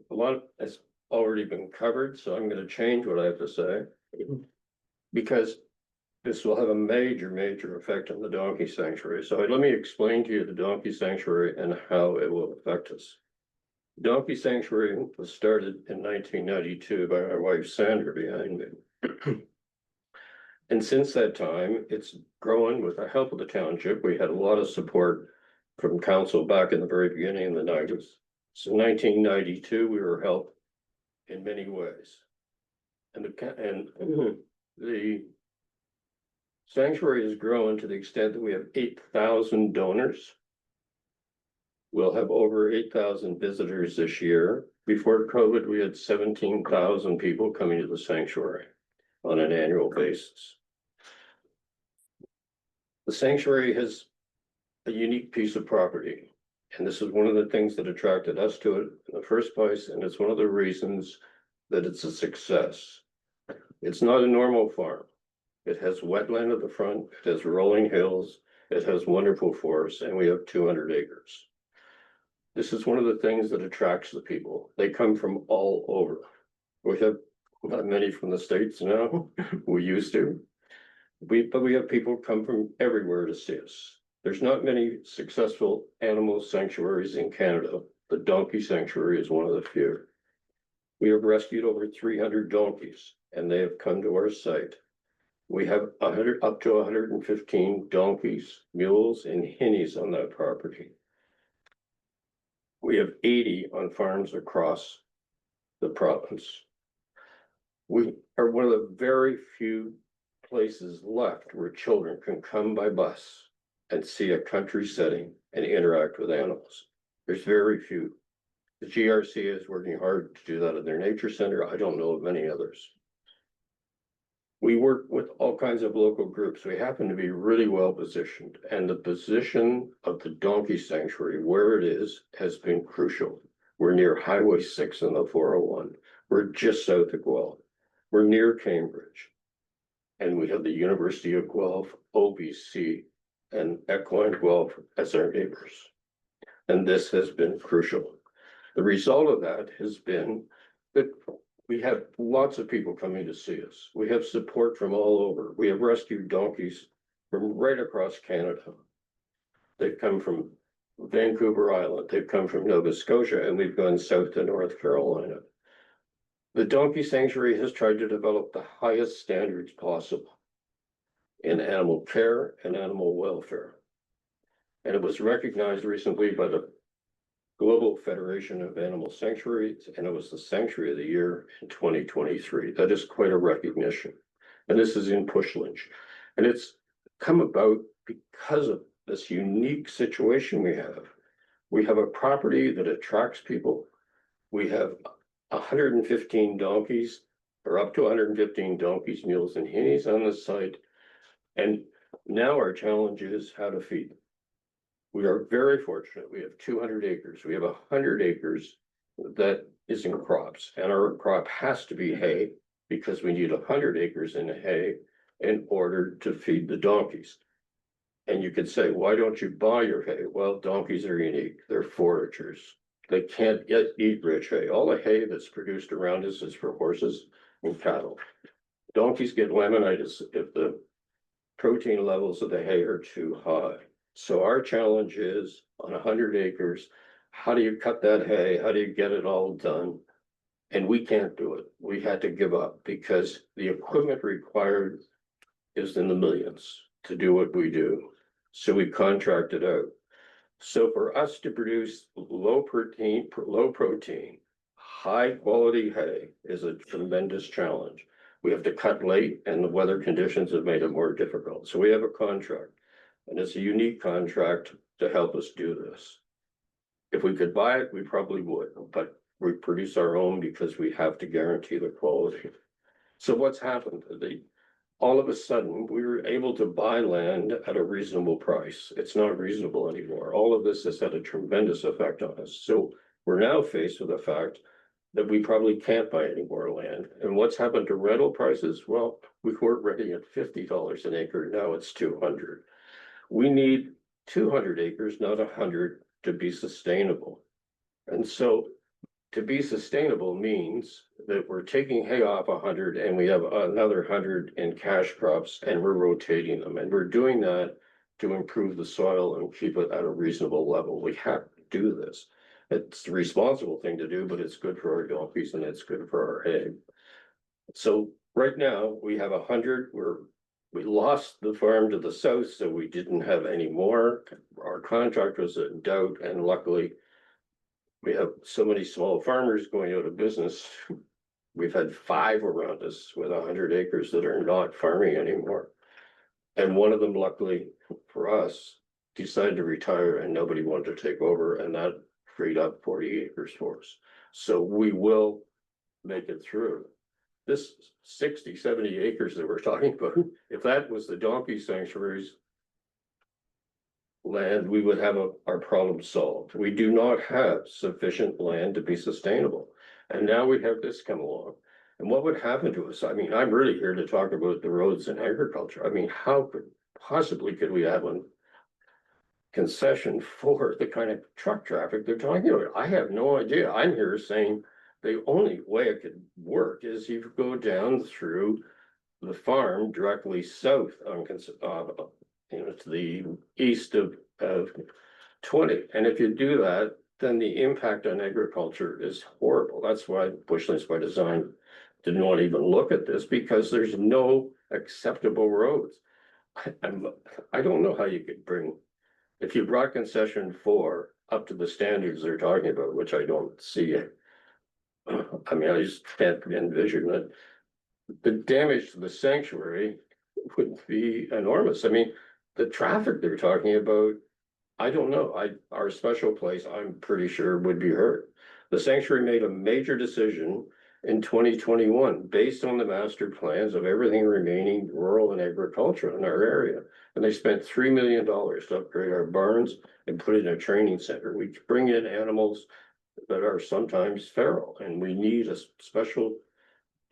a lot has already been covered, so I'm going to change what I have to say. Because this will have a major effect on the Donkey Sanctuary. So let me explain to you the Donkey Sanctuary and how it will affect us. Donkey Sanctuary was started in 1992 by my wife Sandra behind me. And since that time, it's grown with the help of the township. We had a lot of support from council back in the very beginning in the 90s. So 1992, we were helped in many ways. And the sanctuary has grown to the extent that we have 8,000 donors. We'll have over 8,000 visitors this year. Before COVID, we had 17,000 people coming to the sanctuary on an annual basis. The sanctuary has a unique piece of property, and this is one of the things that attracted us to it in the first place, and it's one of the reasons that it's a success. It's not a normal farm. It has wetland at the front, it has rolling hills, it has wonderful forests, and we have 200 acres. This is one of the things that attracts the people. They come from all over. We have not many from the States now, we used to. But we have people come from everywhere to see us. There's not many successful animal sanctuaries in Canada. The donkey sanctuary is one of the few. We have rescued over 300 donkeys and they have come to our site. We have up to 115 donkeys, mules and hinnies on that property. We have 80 on farms across the province. We are one of the very few places left where children can come by bus and see a country setting and interact with animals. There's very few. The GRC is working hard to do that at their nature center. I don't know of many others. We work with all kinds of local groups. We happen to be really well positioned, and the position of the donkey sanctuary, where it is, has been crucial. We're near Highway 6 and the 401. We're just south of Guelph. We're near Cambridge. And we have the University of Guelph, OBC, and Equine Guelph as our neighbors. And this has been crucial. The result of that has been that we have lots of people coming to see us. We have support from all over. We have rescued donkeys from right across Canada. They've come from Vancouver Island, they've come from Nova Scotia, and we've gone south to North Carolina. The donkey sanctuary has tried to develop the highest standards possible in animal care and animal welfare. And it was recognized recently by the Global Federation of Animal Sanctuaries, and it was the Sanctuary of the Year in 2023. That is quite a recognition. And this is in Pushlinch. And it's come about because of this unique situation we have. We have a property that attracts people. We have 115 donkeys, or up to 115 donkeys, mules, and hinnies on the site. And now our challenge is how to feed them. We are very fortunate. We have 200 acres. We have 100 acres that is in crops, and our crop has to be hay because we need 100 acres in hay in order to feed the donkeys. And you could say, why don't you buy your hay? Well, donkeys are unique. They're foragers. They can't yet eat rich hay. All the hay that's produced around us is for horses and cattle. Donkeys get laminitis if the protein levels of the hay are too high. So our challenge is on 100 acres, how do you cut that hay? How do you get it all done? And we can't do it. We had to give up because the equipment required is in the millions to do what we do. So we contracted out. So for us to produce low protein, high quality hay is a tremendous challenge. We have to cut late and the weather conditions have made it more difficult. So we have a contract, and it's a unique contract to help us do this. If we could buy it, we probably would, but we produce our own because we have to guarantee the quality. So what's happened? All of a sudden, we were able to buy land at a reasonable price. It's not reasonable anymore. All of this has had a tremendous effect on us. So we're now faced with the fact that we probably can't buy any more land. And what's happened to rental prices? Well, we were renting at $50 an acre. Now it's 200. We need 200 acres, not 100, to be sustainable. And so to be sustainable means that we're taking hay off 100 and we have another 100 in cash crops and we're rotating them. And we're doing that to improve the soil and keep it at a reasonable level. We have to do this. It's the responsible thing to do, but it's good for our donkeys and it's good for our hay. So right now we have 100. We lost the farm to the south, so we didn't have any more. Our contract was in doubt, and luckily we have so many small farmers going out of business. We've had 5 around us with 100 acres that are not farming anymore. And one of them, luckily for us, decided to retire and nobody wanted to take over, and that freed up 40 acres for us. So we will make it through. This 60, 70 acres that we're talking about, if that was the donkey sanctuary's land, we would have our problem solved. We do not have sufficient land to be sustainable. And now we have this come along. And what would happen to us? I mean, I'm really here to talk about the roads and agriculture. I mean, how could we have a concession for the kind of truck traffic they're talking about? I have no idea. I'm here saying the only way it could work is you go down through the farm directly south on, to the east of 20. And if you do that, then the impact on agriculture is horrible. That's why Bushlands by Design didn't want to even look at this, because there's no acceptable roads. I don't know how you could bring, if you brought concession 4 up to the standards they're talking about, which I don't see it. I mean, I just can't envision that. The damage to the sanctuary would be enormous. I mean, the traffic they're talking about, I don't know. Our special place, I'm pretty sure would be hurt. The sanctuary made a major decision in 2021 based on the master plans of everything remaining rural and agricultural in our area. And they spent $3 million to upgrade our barns and put in a training center. We bring in animals that are sometimes feral, and we need a special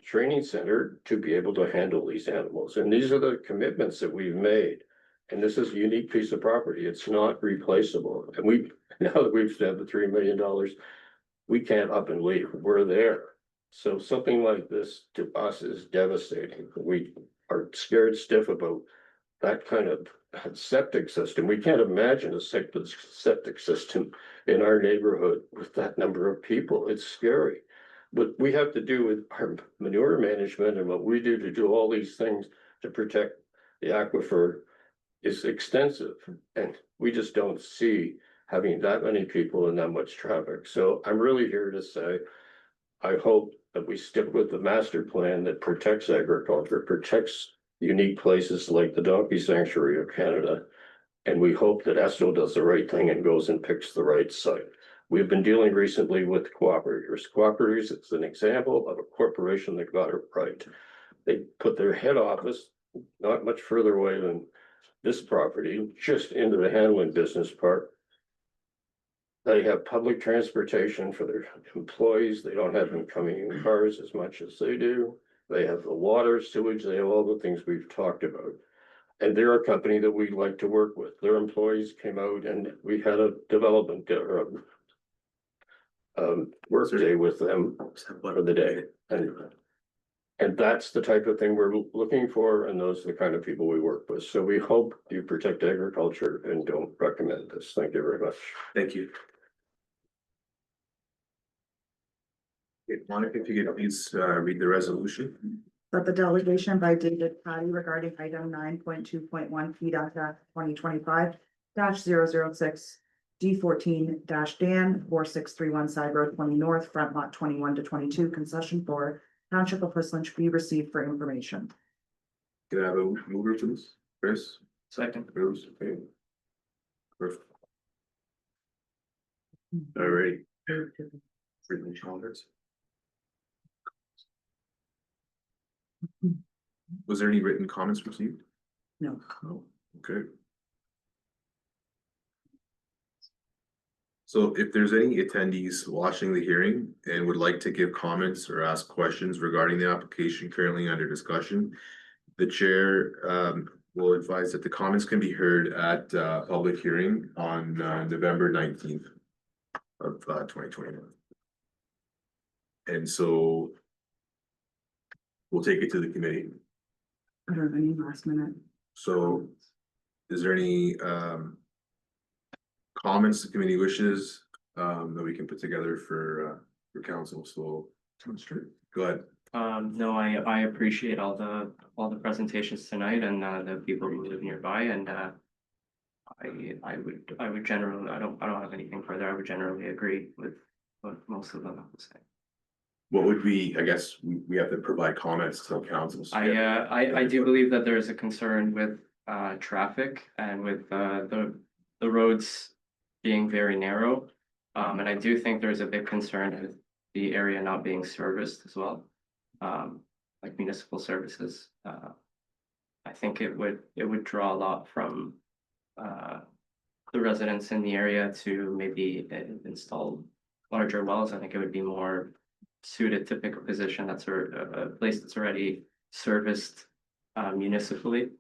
training center to be able to handle these animals. And these are the commitments that we've made. And this is a unique piece of property. It's not replaceable. And now that we've spent the $3 million, we can't up and leave. We're there. So something like this to us is devastating. We are scared stiff about that kind of septic system. We can't imagine a septic system in our neighborhood with that number of people. It's scary. What we have to do with our manure management and what we do to do all these things to protect the aquifer is extensive. And we just don't see having that many people and that much traffic. So I'm really here to say, I hope that we stick with the master plan that protects agriculture, protects unique places like the Donkey Sanctuary of Canada. And we hope that Estill does the right thing and goes and picks the right site. We've been dealing recently with cooperators. Cooperators, it's an example of a corporation that got it right. They put their head office not much further away than this property, just into the Hanlon Business Park. They have public transportation for their employees. They don't have them coming in cars as much as they do. They have the water, sewage, they have all the things we've talked about. And they're a company that we'd like to work with. Their employees came out and we had a development work day with them for the day. And that's the type of thing we're looking for, and those are the kind of people we work with. So we hope you protect agriculture and don't recommend this. Thank you very much. Thank you. Okay, Monica, if you could please read the resolution. That the delegation by David Patty regarding item 9.2.1 PDAC 2025-006 D14 Dan 4631 Side Road 20 North, Front Lot 21 to 22, concession 4, Township of Whistler, be received for information. Can I have a mover, please? Chris? Second. Bruce, okay. Perfect. All right. Freeman Chalmers. Was there any written comments received? No. No, okay. So if there's any attendees watching the hearing and would like to give comments or ask questions regarding the application currently under discussion, the chair will advise that the comments can be heard at public hearing on November 19th of 2021. And so we'll take it to the committee. I don't have any last minute. So is there any comments the committee wishes that we can put together for council? So go ahead. No, I appreciate all the presentations tonight and the people who live nearby, and I would generally, I don't have anything further. I would generally agree with what most of them have to say. What would we, I guess, we have to provide comments to council. I do believe that there is a concern with traffic and with the roads being very narrow. And I do think there's a big concern with the area not being serviced as well. Like municipal services. I think it would draw a lot from the residents in the area to maybe install larger wells. I think it would be more suited to pick a position that's a place that's already serviced municipally.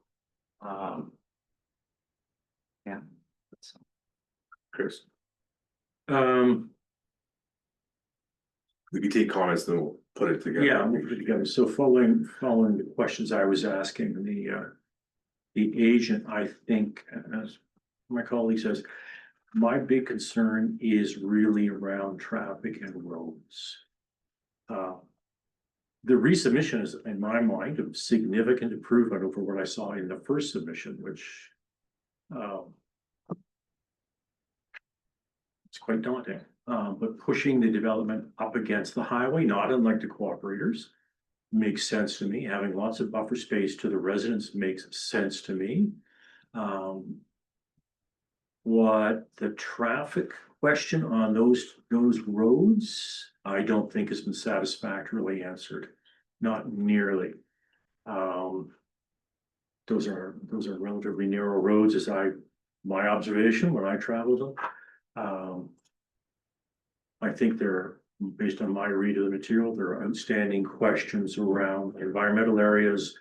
Yeah. Chris. We can take comments, then we'll put it together. Yeah, we'll put it together. So following the questions I was asking, the agent, I think, as my colleague says, my big concern is really around traffic and roads. The resubmission is, in my mind, a significant improvement over what I saw in the first submission, which it's quite daunting. But pushing the development up against the highway, not unlike the cooperators, makes sense to me. Having lots of buffer space to the residents makes sense to me. What the traffic question on those roads, I don't think has been satisfactorily answered, not nearly. Those are relatively narrow roads as my observation when I traveled them. I think based on my read of the material, there are outstanding questions around environmental areas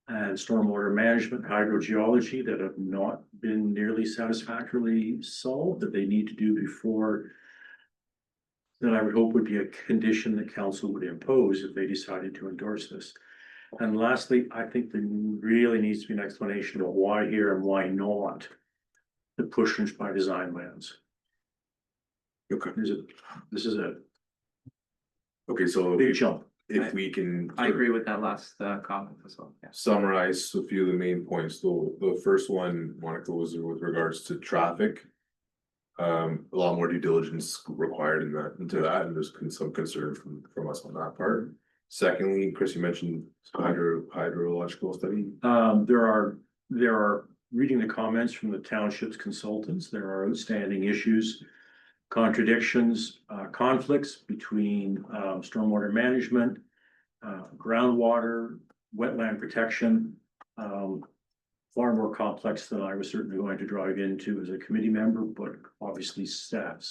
and stormwater management, hydrogeology that have not been nearly satisfactorily solved, that they need to do before that I would hope would be a condition that council would impose if they decided to endorse this. And lastly, I think there really needs to be an explanation about why here and why not the push by design lands. Okay, This is a okay, so big jump. if we can. I agree with that last comment as well, yeah. Summarize a few of the main points. The first one, Monica, was with regards to traffic. A lot more due diligence required into that, and there's some concern from us on that part. Secondly, Chris, you mentioned hydrological study. There are reading the comments from the township's consultants, there are outstanding issues, contradictions, conflicts between stormwater management, groundwater, wetland protection. Far more complex than I was certainly going to drive into as a committee member, but obviously staff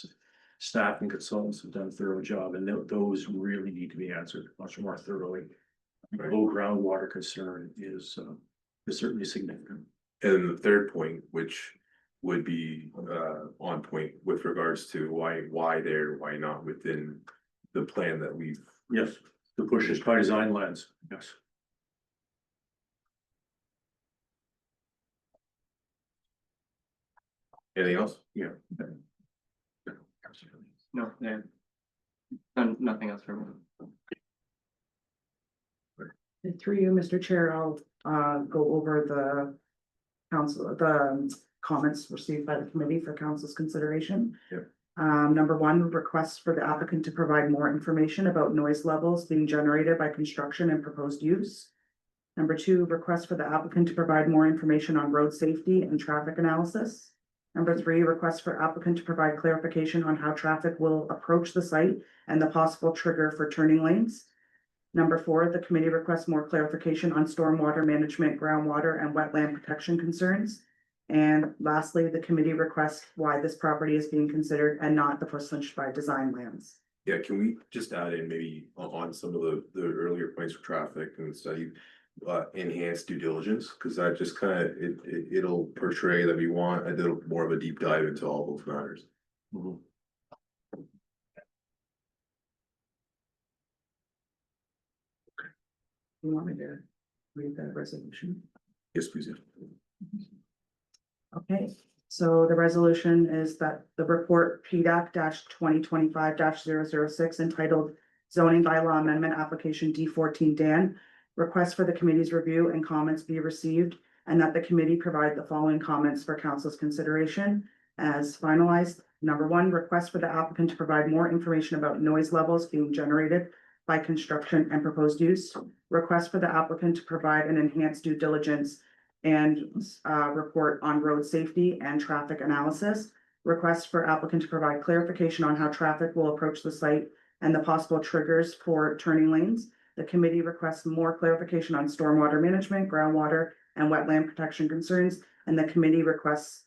and consultants have done a thorough job, and those really need to be answered much more thoroughly. Low groundwater concern is certainly significant. And the third point, which would be on point with regards to why there, why not within the plan that we've. Yes, the push is by design lands, yes. Anything else? Yeah. No, yeah. Nothing else from me. Through you, Mr. Chair, I'll go over the comments received by the committee for council's consideration. Yep. Number one, requests for the applicant to provide more information about noise levels being generated by construction and proposed use. Number two, request for the applicant to provide more information on road safety and traffic analysis. Number three, request for applicant to provide clarification on how traffic will approach the site and the possible trigger for turning lanes. Number four, the committee requests more clarification on stormwater management, groundwater, and wetland protection concerns. And lastly, the committee requests why this property is being considered and not the Porcelain by design lands. Yeah, can we just add in maybe on some of the earlier points for traffic and study, enhanced due diligence, because that just kind of, it'll portray that we want a little more of a deep dive into all those matters. Mhm. You want me to read the resolution? Yes, please. Okay, so the resolution is that the report PDAC 2025-006 entitled Zoning Bylaw Amendment Application D14 Dan. Request for the committee's review and comments be received, and that the committee provide the following comments for council's consideration as finalized. Number one, request for the applicant to provide more information about noise levels being generated by construction and proposed use. Request for the applicant to provide an enhanced due diligence and report on road safety and traffic analysis. Request for applicant to provide clarification on how traffic will approach the site and the possible triggers for turning lanes. The committee requests more clarification on stormwater management, groundwater, and wetland protection concerns, and the committee requests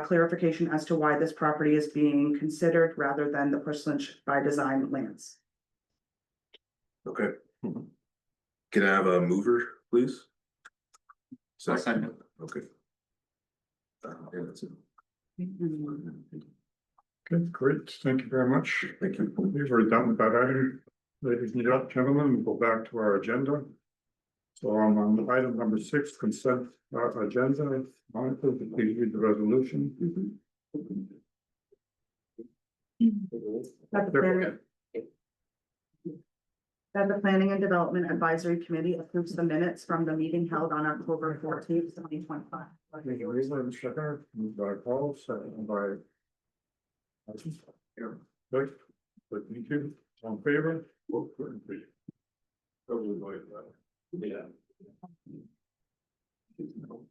clarification as to why this property is being considered rather than the Porcelain by design lands. Okay. Can I have a mover, please? Second. Okay. Yeah, that's it. Good, great, thank you very much. Thank you. We've already done with that item. Ladies and gentlemen, we'll go back to our agenda. So I'm on item number 6, consent agenda. Monica, please read the resolution. That the Planning and Development Advisory Committee approves the minutes from the meeting held on October 14th, 2025. Thank you, Lisa, and second, moved by Paul, second by. Good, thank you, all in favor? Vote for it, please. Yeah.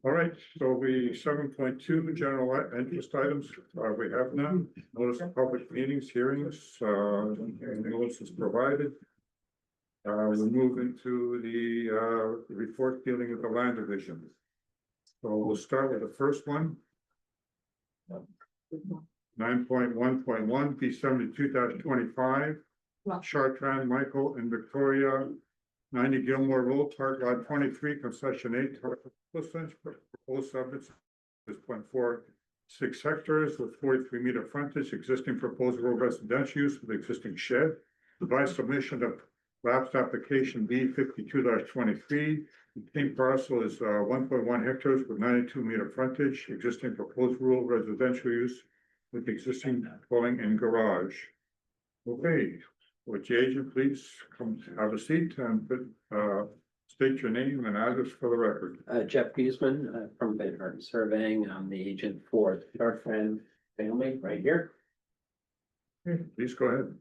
All right, so we 7.2 general interest items, we have none. Notice of public meetings, hearings, and notice is provided. We'll move into the report dealing with the land division. So we'll start with the first one. 9.1.1 P 72-25. Chartrand, Michael and Victoria. 90 Gilmore Road, Park Lot 23, concession 8, proposed subjects is 0.46 hectares with 43-meter frontage, existing proposed rural residential use with existing shed. Device submission of lapsed application B 52-23. The pink parcel is 1.1 hectares with 92-meter frontage, existing proposed rural residential use with existing dwelling and garage. Okay. Would the agent please come have a seat and state your name and address for the record? Jeff Giesman, from Van Harden Surveying. I'm the agent for the Chartrand family right here. Please go ahead.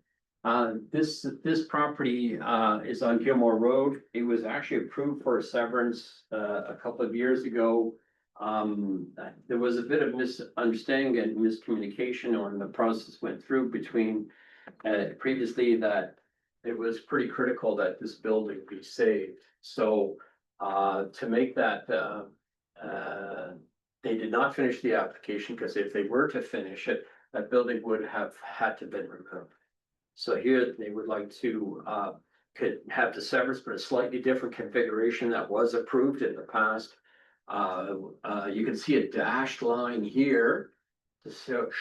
This property, is on Gilmore Road. It was actually approved for a severance, a couple of years ago. There was a bit of misunderstanding and miscommunication when the process went through between previously that it was pretty critical that this building be saved. So to make that, they did not finish the application because if they were to finish it, that building would have had to been removed. So here they would like to could have the severance, but a slightly different configuration that was approved in the past. You can see a dashed line here to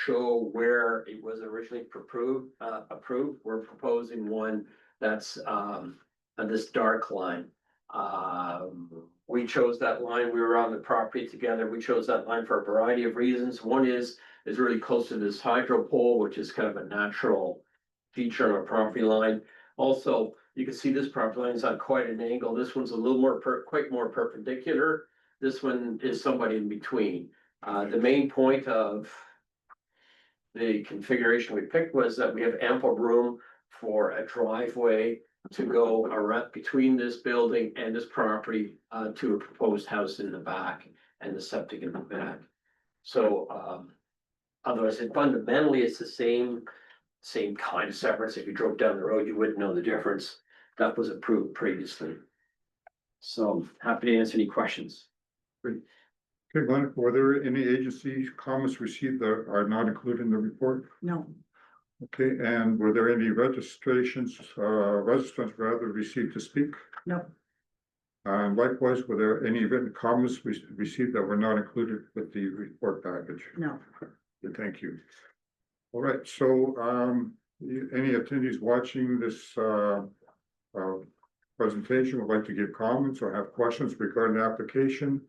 show where it was originally approved. We're proposing one that's this dark line. We chose that line. We were on the property together. We chose that line for a variety of reasons. One is really close to this hydro pole, which is kind of a natural feature on our property line. Also, you can see this property line is on quite an angle. This one's a little more quite more perpendicular. This one is somewhat in between. The main point of the configuration we picked was that we have ample room for a driveway to go around between this building and this property to a proposed house in the back and the septic in the back. So otherwise, fundamentally, it's the same kind of severance. If you drove down the road, you wouldn't know the difference. That was approved previously. So happy to answer any questions. Okay, Glenn, were there any agency comments received that are not included in the report? No. Okay, and were there any registrants rather received to speak? No. And likewise, were there any written comments received that were not included with the report package? No. Okay, thank you. All right, so any attendees watching this presentation would like to give comments or have questions regarding the application?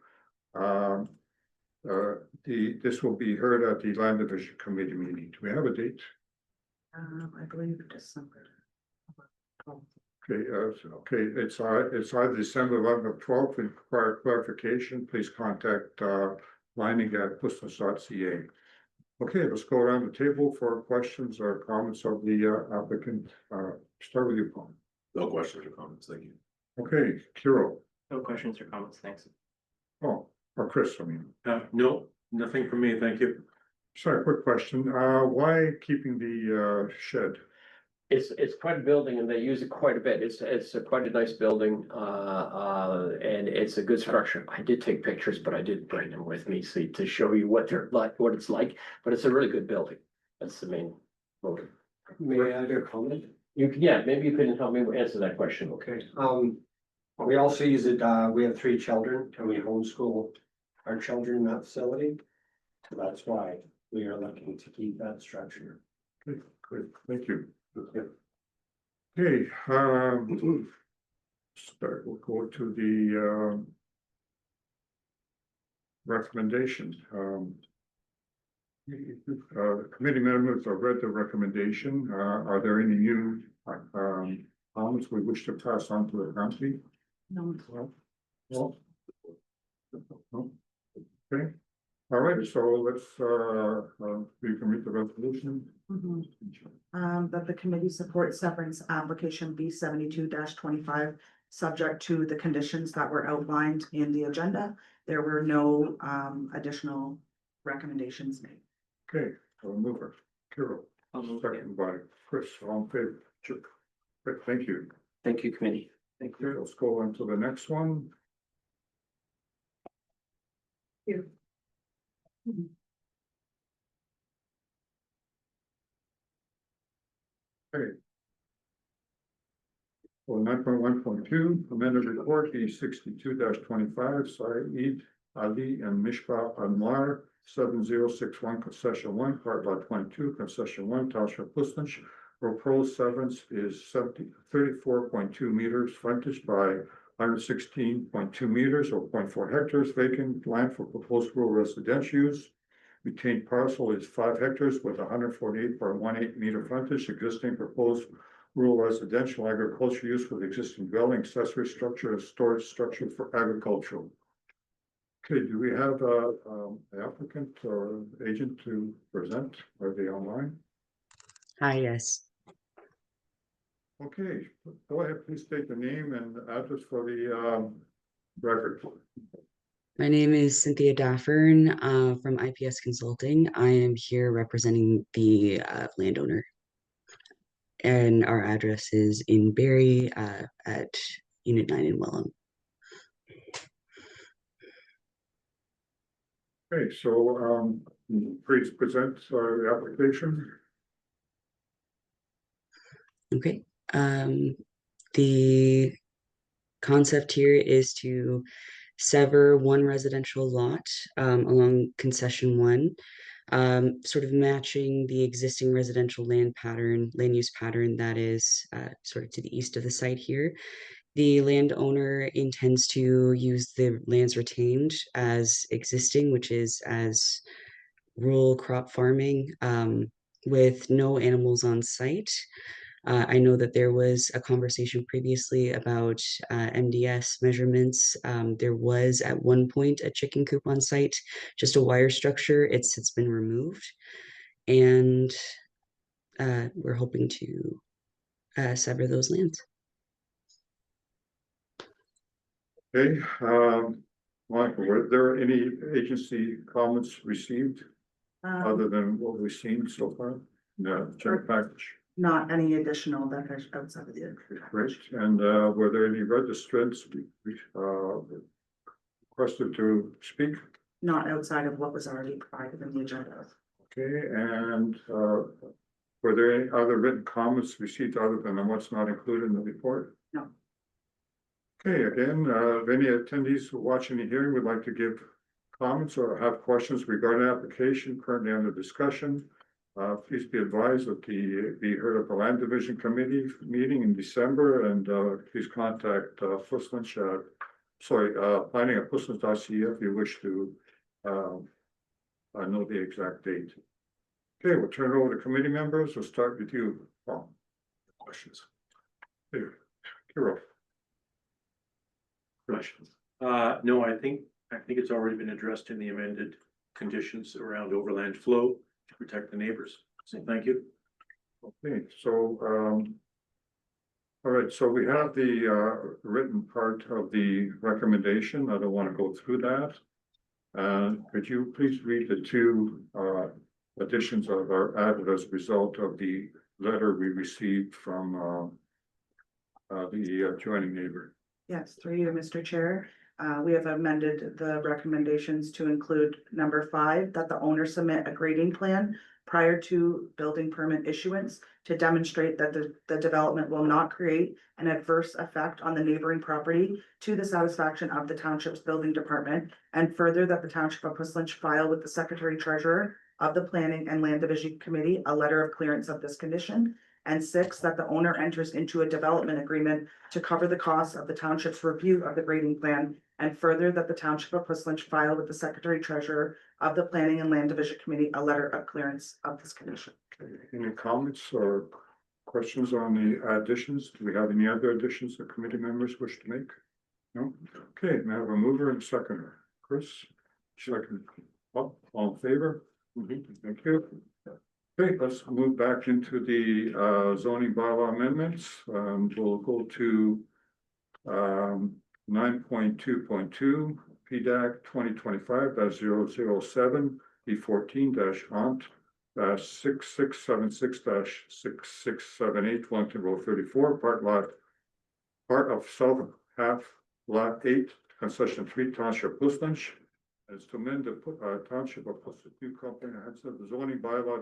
This will be heard at the Land Division Committee meeting. Do we have a date? I believe December. Okay, it's either December 11th or 12th. And require clarification, please contact lining at Pustols.ca. Okay, let's go around the table for questions or comments of the applicant. Start with you, Paul. No questions or comments, thank you. Okay, Kiro. No questions or comments, thanks. Oh, or Chris, I mean. No, nothing from me, thank you. Sorry, quick question. Why keeping the shed? It's quite a building and they use it quite a bit. It's quite a nice building, and it's a good structure. I did take pictures, but I didn't bring them with me, so to show you what they're like, what it's like, but it's a really good building. That's the main motive. May I add a comment? Yeah, maybe you can help me answer that question. Okay, we also use it, we have 3 children and we homeschool our children in that facility. So that's why we are looking to keep that structure. Okay, good, thank you. Okay, we'll go to the, recommendation, committee members have read the recommendation, are there any new, comments we wish to pass on to the county? No. Well. Okay, all right, so let's, we can read the resolution. That the committee supports severance application B 72-25, subject to the conditions that were outlined in the agenda. There were no additional recommendations made. Okay, I'll move her, Carol, I'll move it. second by Chris, all in favor. Sure. Great, thank you. Thank you, committee. Thank Okay, let's go on to the next one. Okay. Well, 9.1.2, amended report, B 62-25, Saeed Ali and Mishpa Anwar, 7061, concession 1, part lot 22, concession 1, Township Puslinch. Proposed severance is 34.2 meters, frontage by 116.2 meters or 0.4 hectares, vacant land for proposed rural residential use. Retained parcel is 5 hectares with 148.18 meter frontage, existing proposed rural residential agriculture use with existing dwelling, accessory structure, and storage structure for agricultural. Okay, do we have an applicant or agent to present? Are they online? Hi, yes. Okay, go ahead, please state the name and address for the record. My name is Cynthia Daffern from IPS Consulting. I am here representing the landowner. And our address is in Barrie at Unit 9 in Welland. Okay, so please present the application. Okay. The concept here is to sever one residential lot along concession 1, sort of matching the existing residential land use pattern that is sort of to the east of the site here. The landowner intends to use the lands retained as existing, which is as rural crop farming with no animals on site. I know that there was a conversation previously about MDS measurements. There was at one point a chicken coop on site, just a wire structure. It's since been removed. And we're hoping to sever those lands. Okay, Michael, were there any agency comments received other than what we've seen so far? No, general package. Not any additional that are outside of the. Great, and were there any registrants requested to speak? Not outside of what was already provided in the agenda. Okay, and were there any other written comments received other than what's not included in the report? No. Okay, again, if any attendees who are watching the hearing would like to give comments or have questions regarding the application currently under discussion, please be advised that be heard at the Land Division Committee meeting in December, and please contact Puslinch, planning at Puslinch.ca if you wish to know the exact date. Okay, we'll turn it over to committee members. We'll start with you, Paul. Questions? Here, Carol. Questions? No, I think it's already been addressed in the amended conditions around overland flow to protect the neighbors. So thank you. Okay, so all right, so we have the written part of the recommendation. I don't want to go through that. Could you please read the two additions of our added as a result of the letter we received from the adjoining neighbor? Yes, through you, Mr. Chair. We have amended the recommendations to include number 5, that the owner submit a grading plan prior to building permit issuance to demonstrate that the development will not create an adverse effect on the neighboring property to the satisfaction of the township's building department, and further that the township of Puslinch file with the secretary treasurer of the Planning and Land Division Committee a letter of clearance of this condition. And 6, that the owner enters into a development agreement to cover the costs of the township's review of the grading plan. And further, that the township of Whistler file with the secretary treasurer of the Planning and Land Division Committee a letter of clearance of this condition. Any comments or questions on the additions? Do we have any other additions that committee members wish to make? No? Okay, may I have a mover and seconder? Chris? Second. All in favor? Thank you. Okay, let's move back into the zoning bylaw amendments. We'll go to 9.2.2 PDAC 2025-007 B14-ONT -6676-6678 Wellington Road 34, part of South half lot 8, concession 3, Township Puslinch. As to amend the Township of Puslinch new comprehensive zoning bylaw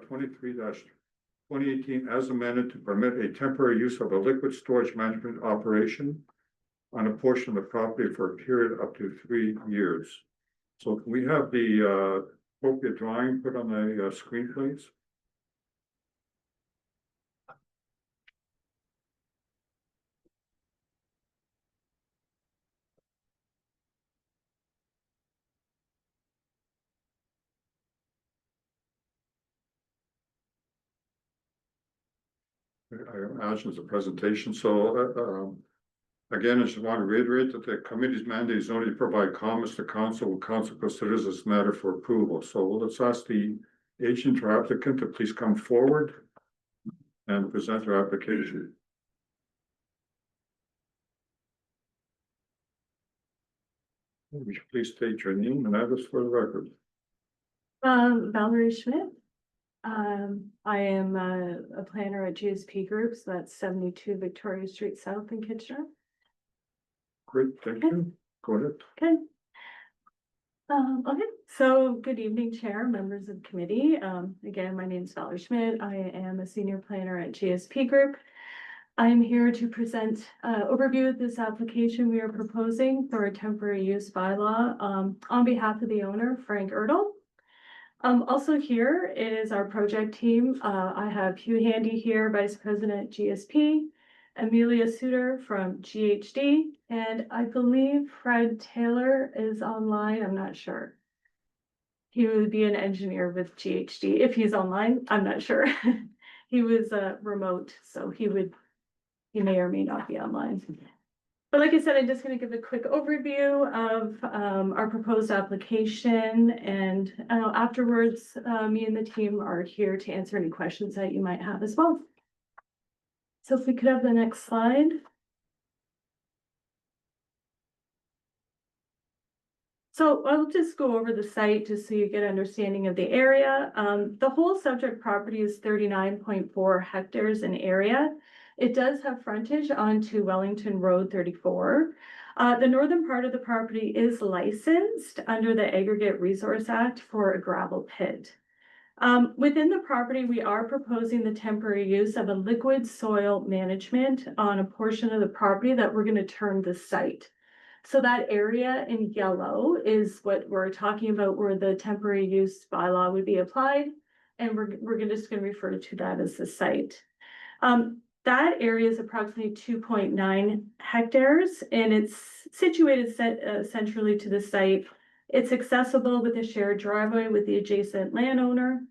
23-2018 as amended to permit a temporary use of a liquid storage management operation on a portion of the property for a period up to 3 years. So can we have the appropriate drawing put on the screen, please? I imagine it's a presentation, so again, I just want to reiterate that the committee's mandate is only to provide comments to council when council considers this matter for approval. So let's ask the agent or applicant to please come forward and present their application. Would you please state your name and address for the record? Valerie Schmidt. I am a planner at GSP Group, so that's 72 Victoria Street South in Kitchener. Great, thank you. Go ahead. Okay. Okay, so good evening, Chair, members of the committee. Again, my name is Valerie Schmidt. I am a senior planner at GSP Group. I am here to present overview of this application we are proposing for a temporary use bylaw on behalf of the owner, Frank Ertl. Also here is our project team. I have Hugh Handy here, Vice President GSP, Amelia Suter from GHD, and I believe Fred Taylor is online. I'm not sure. He would be an engineer with GHD. If he's online, I'm not sure. He was remote, so he may or may not be online. But like I said, I'm just going to give a quick overview of our proposed application, and afterwards, me and the team are here to answer any questions that you might have as well. So if we could have the next slide. So I'll just go over the site just so you get an understanding of the area. The whole subject property is 39.4 hectares in area. It does have frontage onto Wellington Road 34. The northern part of the property is licensed under the Aggregate Resource Act for a gravel pit. Within the property, we are proposing the temporary use of a liquid soil management on a portion of the property that we're going to term the site. So that area in yellow is what we're talking about, where the temporary use bylaw would be applied. And we're just going to refer to that as the site. That area is approximately 2.9 hectares, and it's situated centrally to the site. It's accessible with a shared driveway with the adjacent landowner.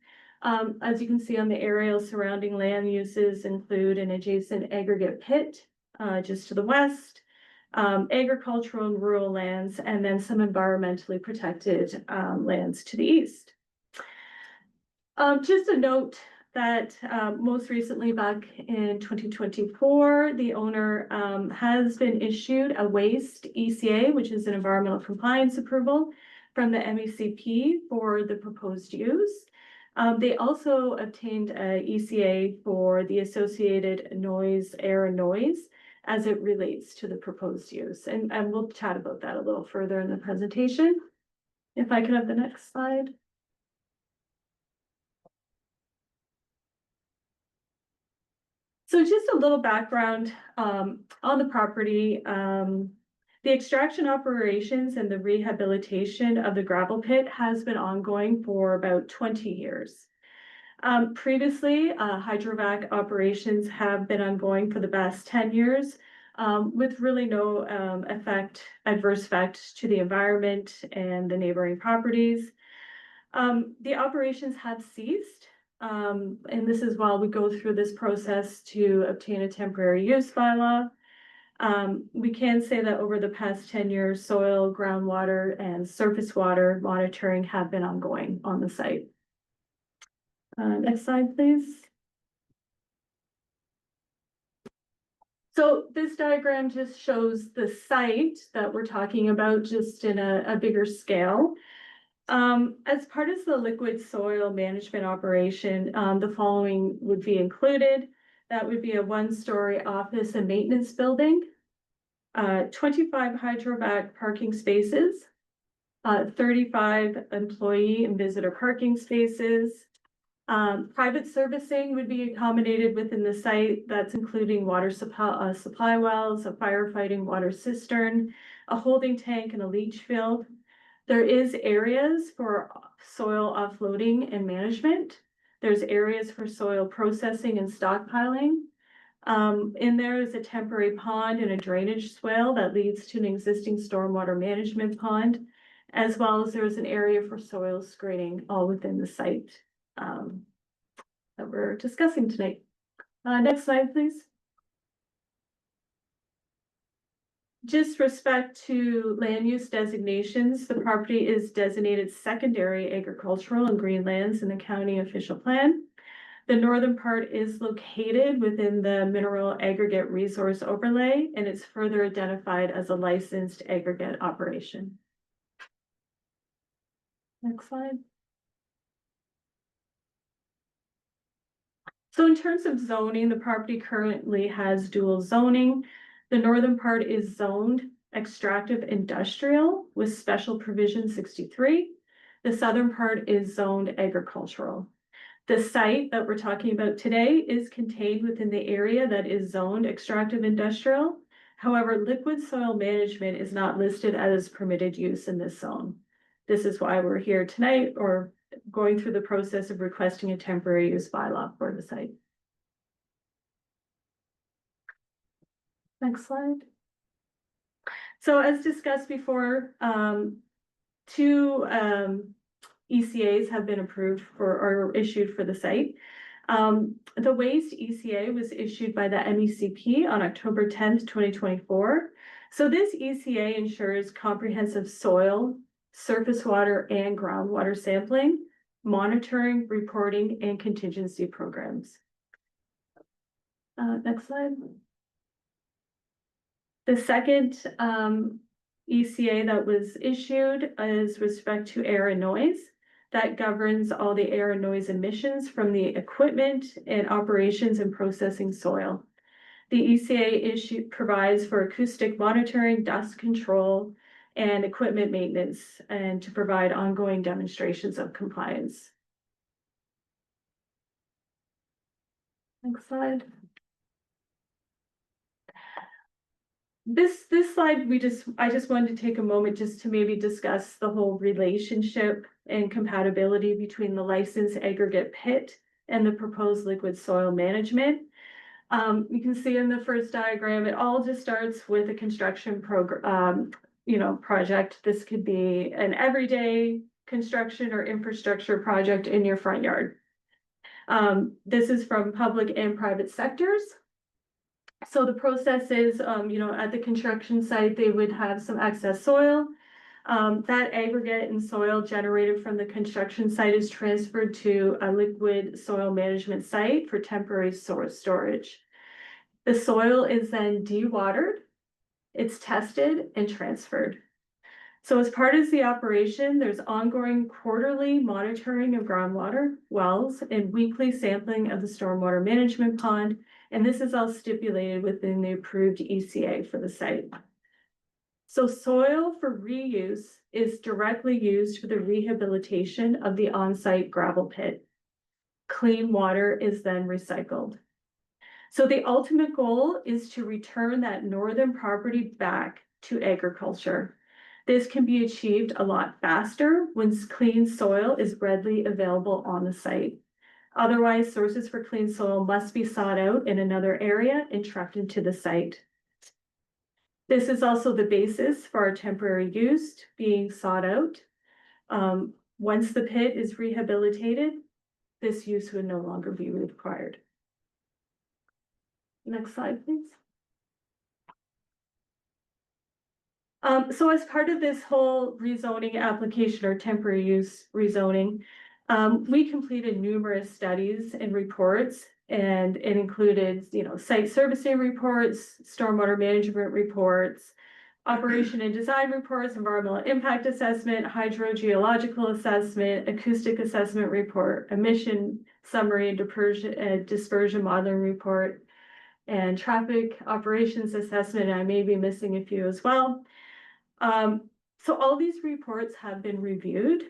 As you can see on the aerial, surrounding land uses include an adjacent aggregate pit just to the west, agricultural and rural lands, and then some environmentally protected lands to the east. Just a note that most recently back in 2024, the owner has been issued a waste ECA, which is an environmental compliance approval from the MECP for the proposed use. They also obtained a ECA for the associated noise, air and noise as it relates to the proposed use. And we'll chat about that a little further in the presentation. If I could have the next slide. So just a little background on the property. The extraction operations and the rehabilitation of the gravel pit has been ongoing for about 20 years. Previously, hydrovac operations have been ongoing for the past 10 years. With really no adverse effect to the environment and the neighboring properties. The operations have ceased, and this is while we go through this process to obtain a temporary use bylaw. We can say that over the past 10 years, soil, groundwater, and surface water monitoring have been ongoing on the site. Next slide, please. So this diagram just shows the site that we're talking about just in a bigger scale. As part of the liquid soil management operation, the following would be included. That would be a one-story office and maintenance building, 25 hydrovac parking spaces, 35 employee and visitor parking spaces. Private servicing would be accommodated within the site. That's including water supply wells, a firefighting water cistern, a holding tank, and a leach field. There is areas for soil offloading and management. There's areas for soil processing and stockpiling. In there is a temporary pond and a drainage swale that leads to an existing stormwater management pond, as well as there's an area for soil screening all within the site that we're discussing tonight. Next slide, please. Just respect to land use designations, the property is designated secondary agricultural and green lands in the county official plan. The northern part is located within the mineral aggregate resource overlay, and it's further identified as a licensed aggregate operation. Next slide. So in terms of zoning, the property currently has dual zoning. The northern part is zoned extractive industrial with special provision 63. The southern part is zoned agricultural. The site that we're talking about today is contained within the area that is zoned extractive industrial. However, liquid soil management is not listed as permitted use in this zone. This is why we're here tonight, or going through the process of requesting a temporary use bylaw for the site. Next slide. So as discussed before, two ECAs have been approved for or issued for the site. The waste ECA was issued by the MECP on October 10th, 2024. So this ECA ensures comprehensive soil, surface water, and groundwater sampling, monitoring, reporting, and contingency programs. Next slide. The second ECA that was issued is respect to air and noise. That governs all the air and noise emissions from the equipment and operations and processing soil. The ECA provides for acoustic monitoring, dust control, and equipment maintenance, and to provide ongoing demonstrations of compliance. Next slide. This slide, I just wanted to take a moment just to maybe discuss the whole relationship and compatibility between the licensed aggregate pit and the proposed liquid soil management. You can see in the first diagram, it all just starts with a construction program, project. This could be an everyday construction or infrastructure project in your front yard. This is from public and private sectors. So the process is, at the construction site, they would have some excess soil. That aggregate and soil generated from the construction site is transferred to a liquid soil management site for temporary storage. The soil is then dewatered, it's tested and transferred. So as part of the operation, there's ongoing quarterly monitoring of groundwater wells and weekly sampling of the stormwater management pond. And this is all stipulated within the approved ECA for the site. So soil for reuse is directly used for the rehabilitation of the on-site gravel pit. Clean water is then recycled. So the ultimate goal is to return that northern property back to agriculture. This can be achieved a lot faster when clean soil is readily available on the site. Otherwise, sources for clean soil must be sought out in another area and trucked into the site. This is also the basis for our temporary use being sought out. Once the pit is rehabilitated, this use would no longer be required. Next slide, please. So as part of this whole rezoning application or temporary use rezoning, we completed numerous studies and reports, and it included, site servicing reports, stormwater management reports, operation and design reports, environmental impact assessment, hydrogeological assessment, acoustic assessment report, emission summary and dispersion modeling report, and traffic operations assessment. I may be missing a few as well. So all these reports have been reviewed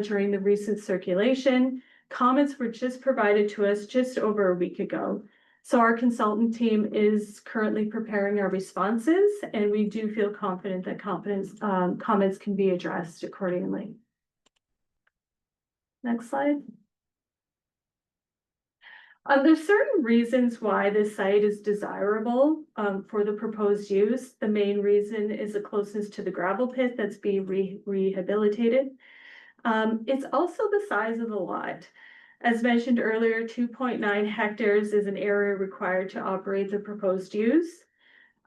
during the recent circulation. Comments were just provided to us just over a week ago. So our consultant team is currently preparing our responses, and we do feel confident that comments can be addressed accordingly. Next slide. There's certain reasons why this site is desirable for the proposed use. The main reason is the closeness to the gravel pit that's being rehabilitated. It's also the size of the lot. As mentioned earlier, 2.9 hectares is an area required to operate the proposed use.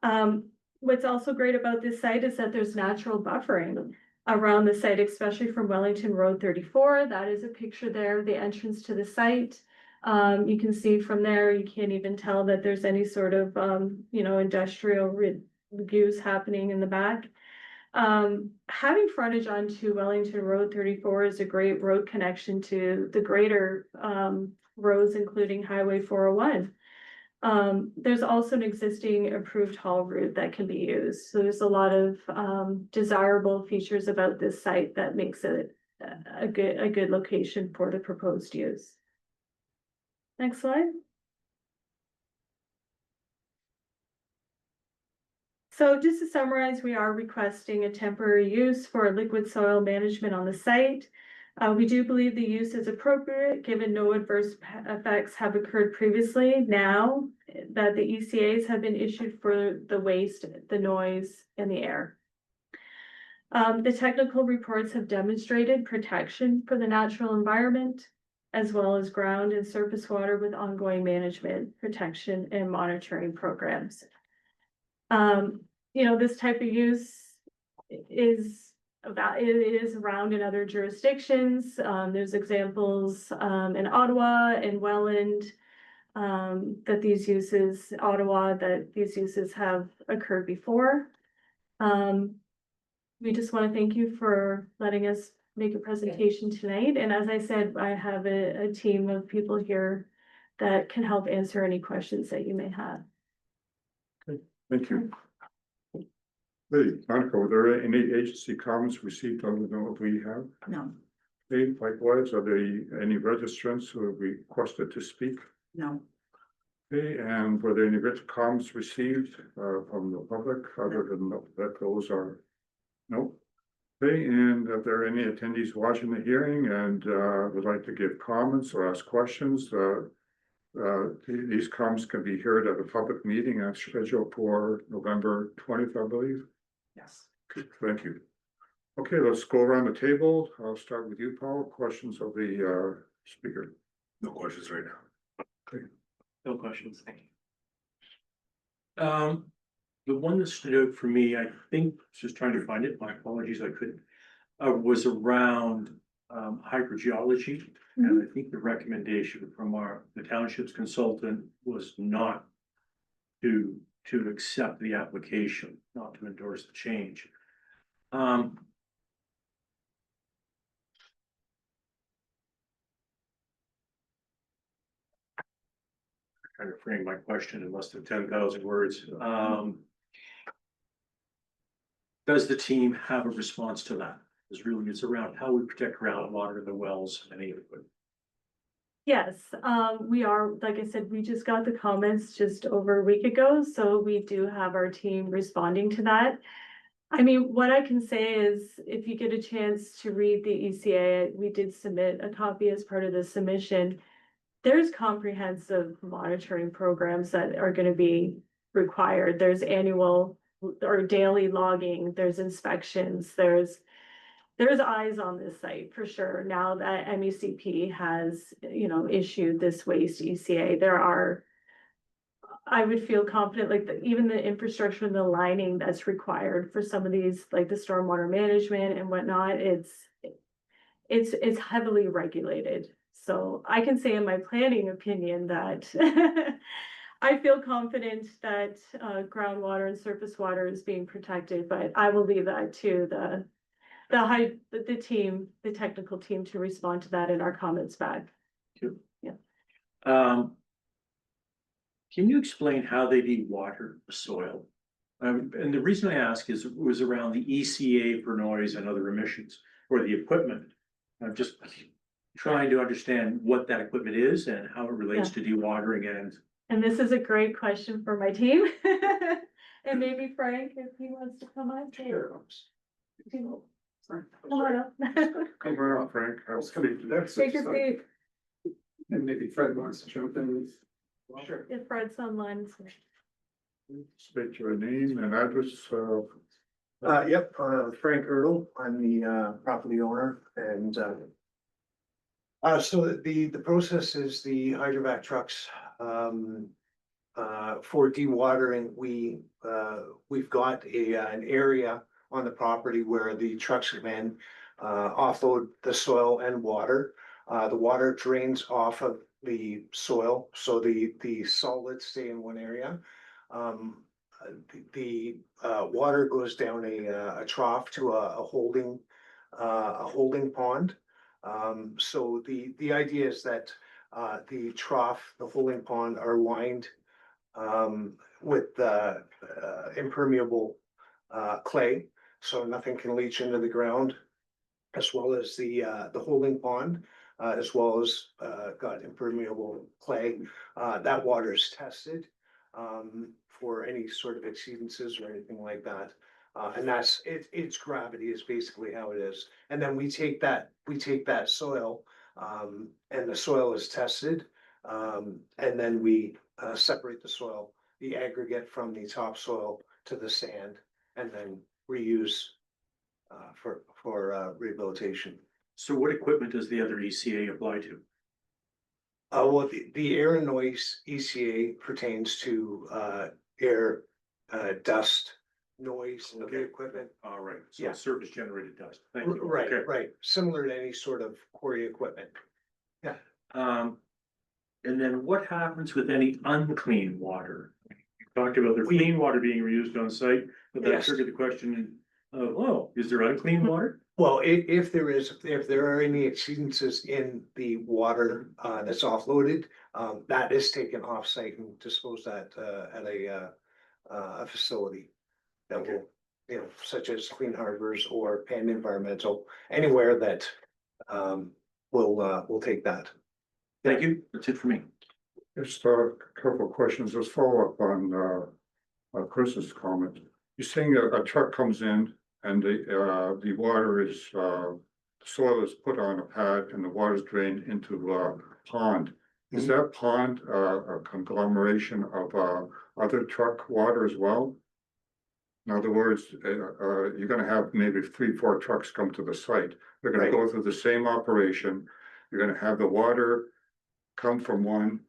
What's also great about this site is that there's natural buffering around the site, especially from Wellington Road 34. That is a picture there, the entrance to the site. You can see from there, you can't even tell that there's any sort of, industrial use happening in the back. Having frontage onto Wellington Road 34 is a great road connection to the greater roads, including Highway 401. There's also an existing approved haul route that can be used. So there's a lot of desirable features about this site that makes it a good location for the proposed use. Next slide. So just to summarize, we are requesting a temporary use for liquid soil management on the site. We do believe the use is appropriate given no adverse effects have occurred previously. Now that the ECAs have been issued for the waste, the noise, and the air. The technical reports have demonstrated protection for the natural environment, as well as ground and surface water with ongoing management, protection, and monitoring programs. This type of use is around in other jurisdictions. There's examples in Ottawa and Welland that these uses have occurred before. We just want to thank you for letting us make a presentation tonight. And as I said, I have a team of people here that can help answer any questions that you may have. Thank you. Hey, Monica, were there any agency comments received on what we have? No, Hey, likewise, are there any registrants who have requested to speak? no. Okay, and were there any written comments received from the public other than that those are? No. Okay, and are there any attendees watching the hearing and would like to give comments or ask questions? These comments can be heard at a public meeting as scheduled for November 20th, I believe. Yes. Okay, thank you. Okay, let's go around the table. I'll start with you, Paul. Questions of the speaker? No questions right now. No questions, thank you. The one that stood out for me, I think, just trying to find it, my apologies, I couldn't, was around hydrogeology. And I think the recommendation from the township's consultant was not to accept the application, not to endorse the change. Trying to frame my question in less than 10,000 words. Does the team have a response to that? It's around how we protect groundwater, the wells, and any of it. Yes, we are, like I said, we just got the comments just over a week ago, so we do have our team responding to that. I mean, what I can say is if you get a chance to read the ECA, we did submit a copy as part of the submission. there's comprehensive monitoring programs that are gonna be required. There's annual or daily logging, there's inspections, there's eyes on this site for sure. Now that MECP has, issued this waste ECA, I would feel confident, like, even the infrastructure and the lining that's required for some of these, like the stormwater management and whatnot, it's heavily regulated. So I can say in my planning opinion that I feel confident that groundwater and surface water is being protected, but I will leave that to the team, the technical team, to respond to that in our comments back. Can you explain how they dewater the soil? And the reason I ask is, it was around the ECA for noise and other emissions, or the equipment. I'm just trying to understand what that equipment is and how it relates to dewatering And this is a great question for my team. And maybe Frank, if he wants to come on. Sure. Come on up. Come right up, Frank. I was gonna do that. Take your seat. And maybe Fred wants to jump in. Sure. If Fred's online. State your name and address, Yep, Frank Erdl, I'm the property owner and so the process is the hydrovac trucks for dewatering. We've got an area on the property where the trucks come in, offload the soil and water. The water drains off of the soil, so the solids stay in one area. The water goes down a trough to a holding pond. So the idea is that the trough, the holding pond are lined with impermeable clay, so nothing can leach into the ground, as well as the holding pond, as well as got impermeable clay. That water is tested for any sort of exceedances or anything like that. And that's it's gravity is basically how it is. And then we take that soil, and the soil is tested. And then we separate the soil, the aggregate from the topsoil to the sand, and then reuse for rehabilitation. So what equipment does the other ECA apply to? Well, the air and noise ECA pertains to air, dust, noise of the equipment. All right, so Yeah. surface generated dust. Thank you. Right, Okay. right, similar to any sort of quarry equipment. And then what happens with any unclean water? You talked about the clean water being reused on site, but that Yes. triggered the question of, is there unclean water? Well, if there are any exceedances in the water that's offloaded, that is taken off-site and disposed at a facility. That will, such as Clean Harbors or Penn Environmental, anywhere that will take that. Thank you, that's it for me. just a couple of questions, just follow up on Chris's comment. You're saying a truck comes in and the water is, soil is put on a pad and the water is drained into a pond. Is that pond a conglomeration of other truck water as well? In other words, you're gonna have maybe 3-4 trucks come to the site. They're gonna Right. go through the same operation. You're gonna have the water come from one,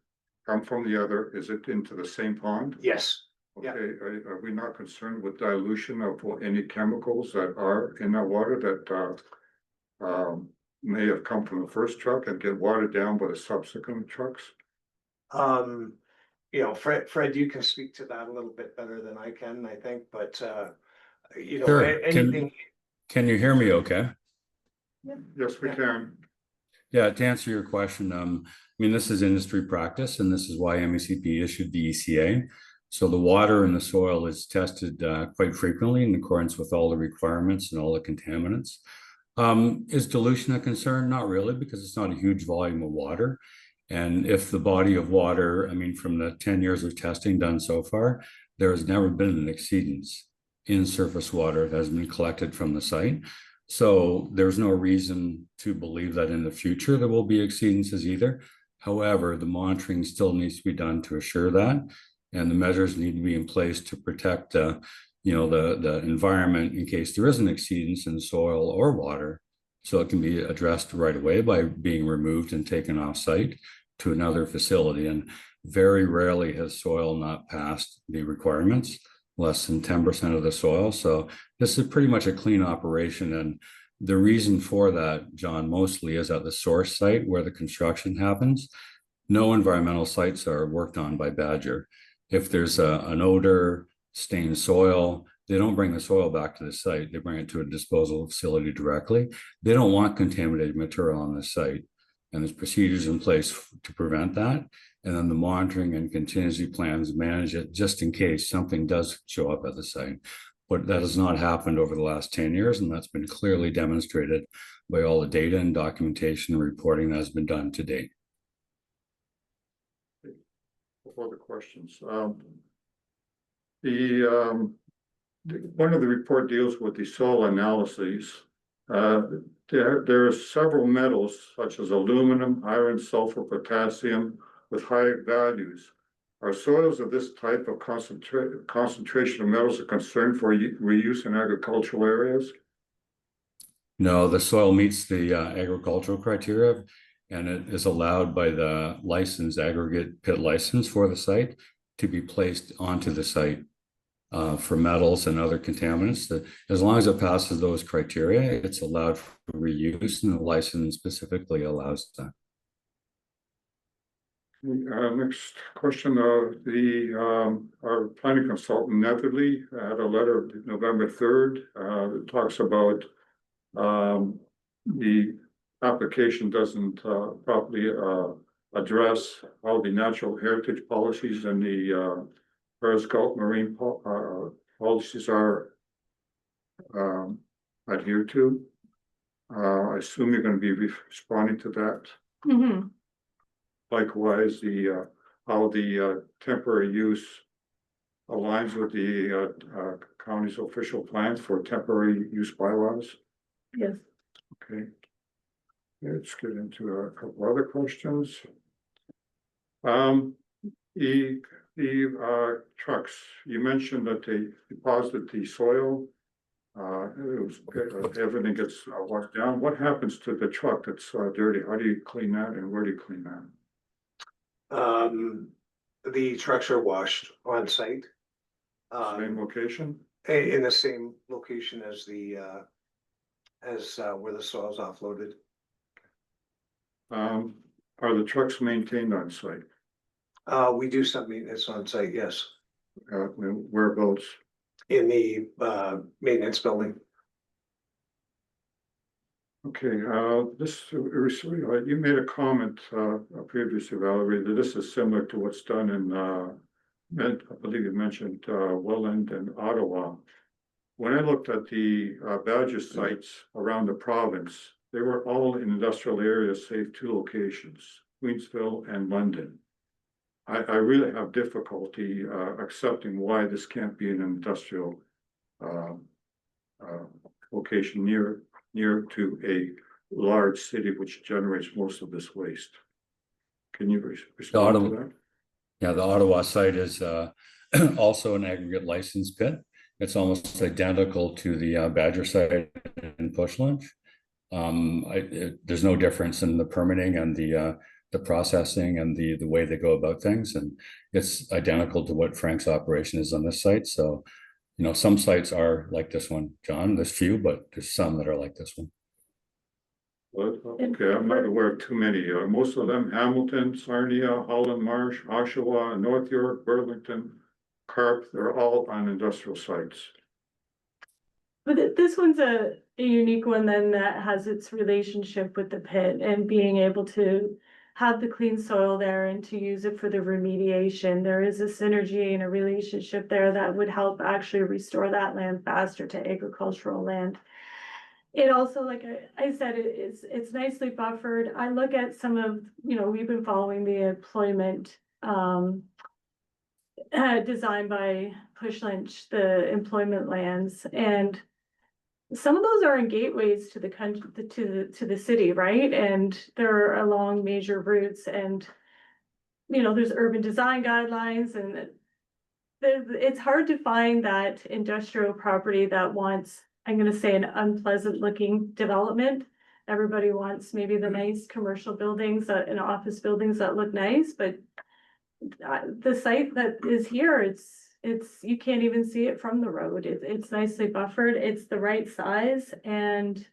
come from the other. Is it into the same pond? Yes. Yeah. Okay, are we not concerned with dilution of any chemicals that are in that water that may have come from the first truck and get watered down by the subsequent trucks? Fred, you can speak to that a little bit better than I can, I think, but Sure. anything. Can you hear me okay? Yes, we can. Yeah, to answer your question, this is industry practice and this is why MECP issued the ECA. So the water in the soil is tested quite frequently in accordance with all the requirements and all the contaminants. Is dilution a concern? Not really, because it's not a huge volume of water. And if the body of water, from the 10 years of testing done so far, there has never been an exceedance in surface water that has been collected from the site. So there's no reason to believe that in the future there will be exceedances either. However, the monitoring still needs to be done to assure that, and the measures need to be in place to protect, the environment in case there is an exceedance in soil or water. So it can be addressed right away by being removed and taken off site to another facility. And very rarely has soil not passed the requirements, less than 10% of the soil. So this is pretty much a clean operation. And the reason for that, John, mostly is at the source site where the construction happens. No environmental sites are worked on by Badger. If there's an odor, stained soil, they don't bring the soil back to the site. They bring it to a disposal facility directly. They don't want contaminated material on the site. And there's procedures in place to prevent that. And then the monitoring and contingency plans manage it just in case something does show up at the site. But that has not happened over the last 10 years, and that's been clearly demonstrated by all the data and documentation and reporting that has been done to date. Other questions. One of the report deals with the soil analyses. There are several metals such as aluminum, iron, sulfur, potassium with high values. Are soils of this type of concentration of metals a concern for reuse in agricultural areas? No, the soil meets the agricultural criteria, and it is allowed by the licensed aggregate pit license for the site to be placed onto the site for metals and other contaminants. That as long as it passes those criteria, it's allowed for reuse, and the license specifically allows that. Next question, our planning consultant Netherly had a letter November 3rd that talks about the application doesn't properly address how the natural heritage policies and the Paris Gulf marine policies are adhered to. I assume you're going to be responding to that. Mhm. Likewise, how the temporary use aligns with the county's official plans for temporary use bylaws. Yes. Okay. Let's get into a couple other questions. The trucks, you mentioned that they deposit the soil. Everything gets washed down. What happens to the truck that's dirty? How do you clean that, and where do you clean that? The trucks are washed on site. Same location? In the same location as where the soil is offloaded. Are the trucks maintained on site? We do some maintenance on site, yes, Whereabouts? in the maintenance building. Okay, you made a comment previously, Valerie, that this is similar to what's done in, I believe you mentioned Welland and Ottawa. When I looked at the Badger sites around the province, they were all in industrial areas, save two locations, Queensville and London. I really have difficulty accepting why this can't be an industrial location near to a large city which generates most of this waste. Can you respond to that? Yeah, the Ottawa site is also an aggregate license pit. It's almost identical to the Badger site in Pushlanch. There's no difference in the permitting and the processing and the way they go about things, and it's identical to what Frank's operation is on this site. So, some sites are like this one, John. There's few, but there's some that are like this one. Well, okay, I'm not aware of too many. Most of them, Hamilton, Sarnia, Holland Marsh, Oshawa, North York, Burlington, Carp, they're all on industrial sites. But this one's a unique one then that has its relationship with the pit and being able to have the clean soil there and to use it for the remediation. There is a synergy and a relationship there that would help actually restore that land faster to agricultural land. It also, like I said, it's nicely buffered. I look at some of, we've been following the employment designed by Pushlanch, the employment lands, and some of those are in gateways to the country, to the city, right? And they're along major routes and, you know, there's urban design guidelines and it's hard to find that industrial property that wants, I'm gonna say, an unpleasant looking development. Everybody wants maybe the nice commercial buildings and office buildings that look nice, but the site that is here, you can't even see it from the road. It's nicely buffered. It's the right size and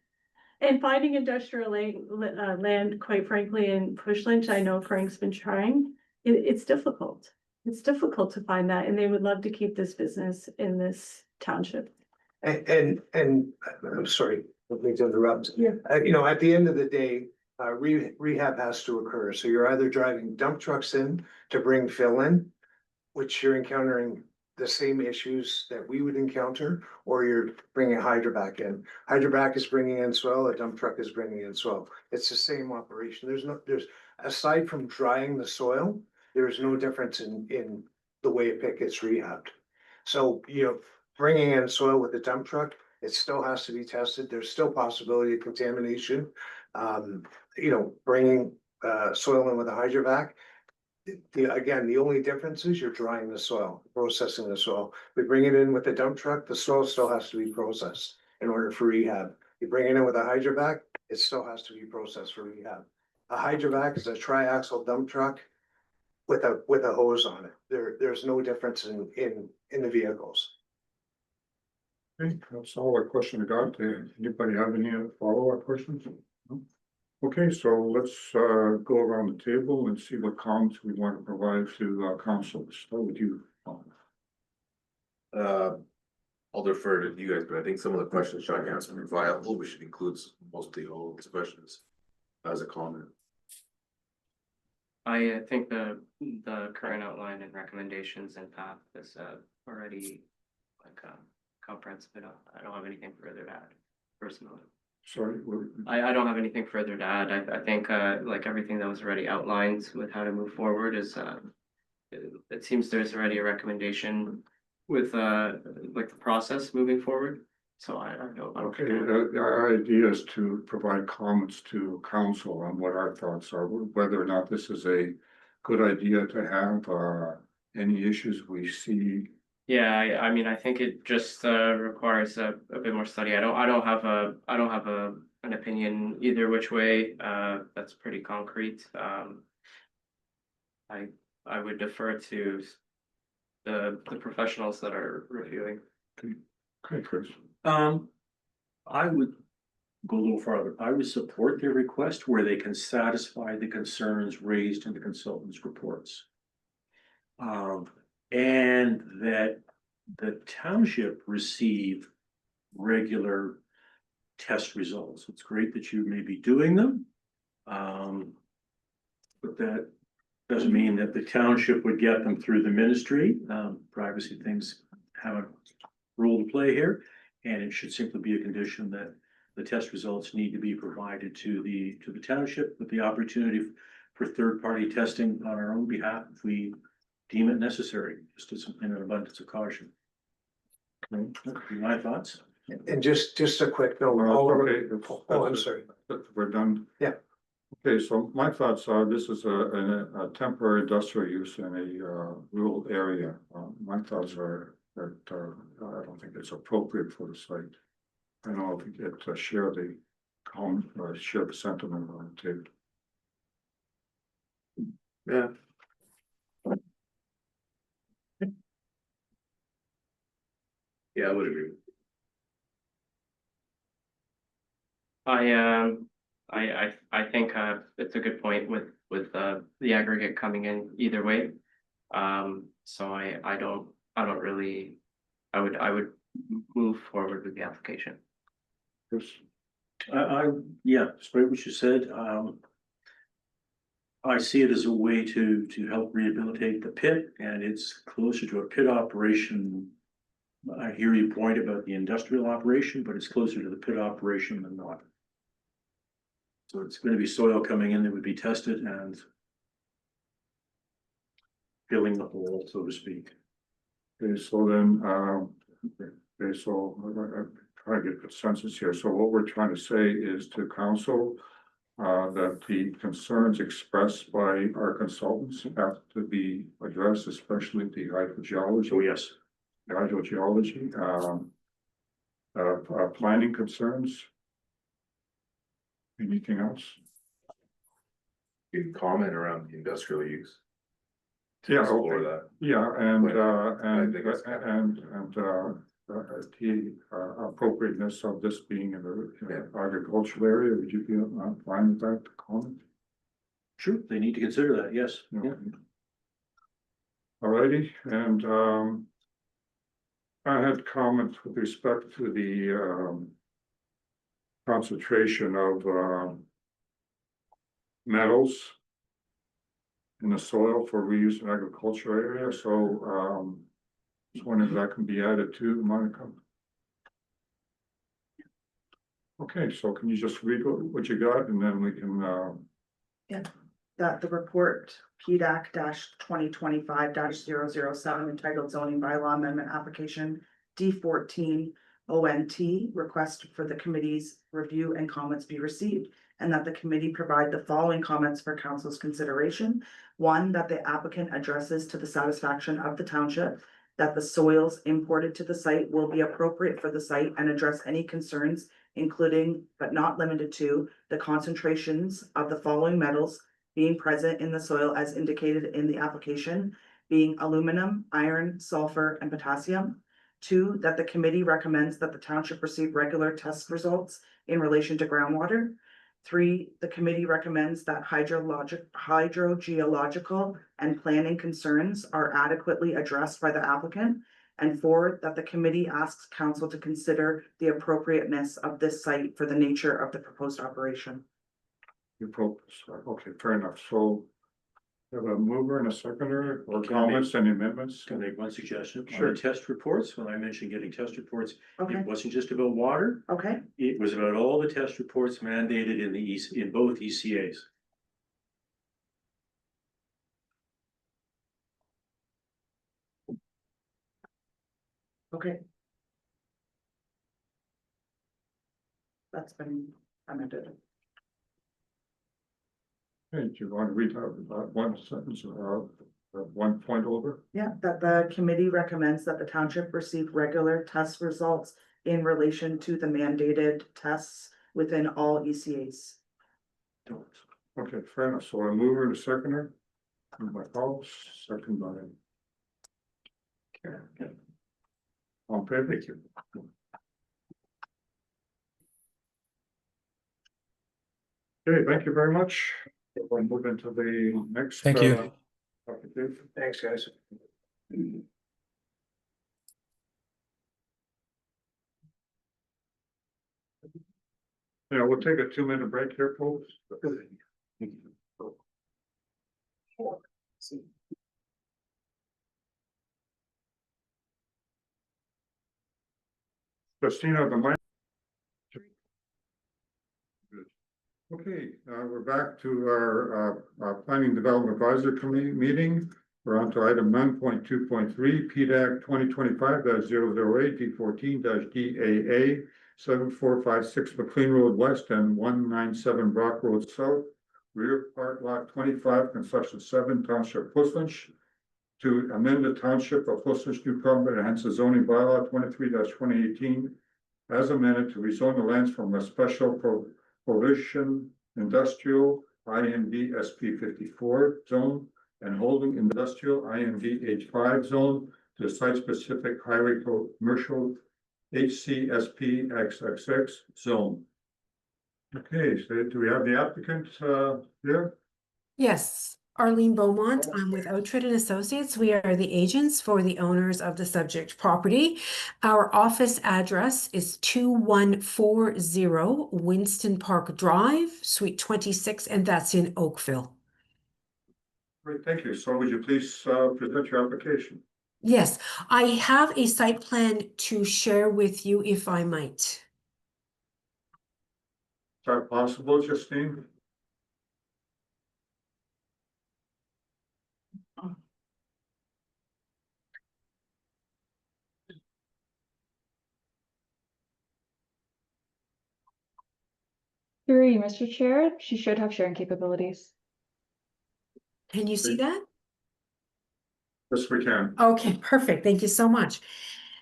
finding industrial land, quite frankly, in Push Lynch, I know Frank's been trying. It's difficult. It's difficult to find that, and they would love to keep this business in this township. And I'm sorry, let me interrupt. Yeah. You know, at the end of the day, rehab has to occur. So you're either driving dump trucks in to bring fill in, which you're encountering the same issues that we would encounter, or you're bringing hydrovac in. Hydrovac is bringing in soil, a dump truck is bringing in soil. It's the same operation. There's aside from drying the soil, there is no difference in the way a pit gets rehabbed. So, you know, bringing in soil with a dump truck, it still has to be tested. There's still possibility of contamination. You know, bringing soil in with a hydrovac. Again, the only difference is you're drying the soil, processing the soil. We bring it in with the dump truck, the soil still has to be processed in order for rehab. You bring it in with a hydrovac, it still has to be processed for rehab. A hydrovac is a triaxle dump truck with a hose on it. There's no difference in the vehicles. Okay, that's all the question I got. Anybody have any follow-up questions? No? Okay, so let's go around the table and see what comments we want to provide to council. Start with you. I'll defer to you guys, but I think some of the questions Sean asked are viable. We should include mostly all of his questions as a comment. I think the current outline and recommendations and path is already like comprehensive enough. I don't have anything further to add personally. Sorry. I don't have anything further to add. I think like everything that was already outlined with how to move forward is it seems there's already a recommendation with like the process moving forward. So I don't. Okay, our idea is to provide comments to council on what our thoughts are, whether or not this is a good idea to have, any issues we see. Yeah, I mean, I think it just requires a bit more study. I don't have an opinion either which way. That's pretty concrete. I would defer to the professionals that are reviewing. Okay, Chris. I would go a little farther. I would support their request where they can satisfy the concerns raised in the consultant's reports. And that the township receive regular test results. It's great that you may be doing them. But that doesn't mean that the township would get them through the ministry. Privacy things have a role to play here. And it should simply be a condition that the test results need to be provided to the township with the opportunity for third-party testing on our own behalf if we deem it necessary, just as in an abundance of caution. My thoughts? And just a quick note. Oh, I'm sorry. We're done. Yeah. Okay, so my thoughts are this is a temporary industrial use in a rural area. My thoughts are that I don't think it's appropriate for the site. I don't know if we get share the comment or share the sentiment on it too. Yeah. Yeah, I would agree. I think it's a good point with the aggregate coming in either way. So I don't really, I would move forward with the application. Yes. Yeah, despite what you said, I see it as a way to help rehabilitate the pit, and it's closer to a pit operation. I hear your point about the industrial operation, but it's closer to the pit operation than not. So it's going to be soil coming in that would be tested and filling the hole, so to speak. Okay, so then, okay, so try to get consensus here. So what we're trying to say is to council that the concerns expressed by our consultants have to be addressed, especially the hydrogeology. Oh, yes. Hydrogeology, planning concerns. Anything else? You comment around the industrial use. Yeah, Explore okay. that. Yeah, I think it's- the appropriateness of this being in the agricultural area, would you be fine with that comment? Sure, they need to consider that, yes. Yeah. Alrighty, and I had comments with respect to the concentration of metals in the soil for reuse in agricultural area, so just wondering if that can be added to Monica. Okay, so can you just read what you got and then we can That the report PDAC 2025 007 entitled zoning bylaw amendment application D14 ONT request for the committee's review and comments be received. And that the committee provide the following comments for council's consideration. One, that the applicant addresses to the satisfaction of the township that the soils imported to the site will be appropriate for the site and address any concerns, including but not limited to the concentrations of the following metals being present in the soil as indicated in the application, being aluminum, iron, sulfur, and potassium. Two, that the committee recommends that the township receive regular test results in relation to groundwater. Three, the committee recommends that hydrogeological and planning concerns are adequately addressed by the applicant. And four, that the committee asks council to consider the appropriateness of this site for the nature of the proposed operation. okay, fair enough, so have a mover and a seconder or Can I comments and amendments? Can I make one suggestion? On Sure. the test reports, when I mentioned getting test reports, Okay, it wasn't just about water. okay, It was about all the test reports mandated in in both ECAs. okay. That's been amended. Okay, do you want to read out one sentence or one point over? Yeah, that the committee recommends that the township receive regular test results in relation to the mandated tests within all ECAs. Okay, fair enough, so a mover and a seconder. And by Paul, second by Karen. Okay. On favor? Thank you. Okay, thank you very much. We'll move into the next. Thank you. Application. Thanks, guys. Yeah, we'll take a 2-minute break here, folks. Christina, the mic. Okay, we're back to our Planning Development Advisory Committee meeting. We're on to item 9.2.3, PDAC 2025-008 D14 DAA 7456 McLean Road West and 197 Brock Road South, rear part lot 25, concession 7, Township Puslinch, to amend the Township of Puslinch New Comprehensive Zoning Bylaw 23-2018 as amended to rezone the lands from a special provision industrial IND SP 54 zone and holding industrial IND H5 zone to site specific highway commercial HCSP XXX zone. Okay, so do we have the applicant here? Yes, Arlene Beaumont. I'm with Outred and Associates. We are the agents for the owners of the subject property. Our office address is 2140 Winston Park Drive, Suite 26, and that's in Oakville. Great, thank you. So would you please present your application? Yes, I have a site plan to share with you if I might. Is that possible, Justine? Through you, Mr. Chair, she should have sharing capabilities. Can you see that? Yes, we can. Okay, perfect. Thank you so much.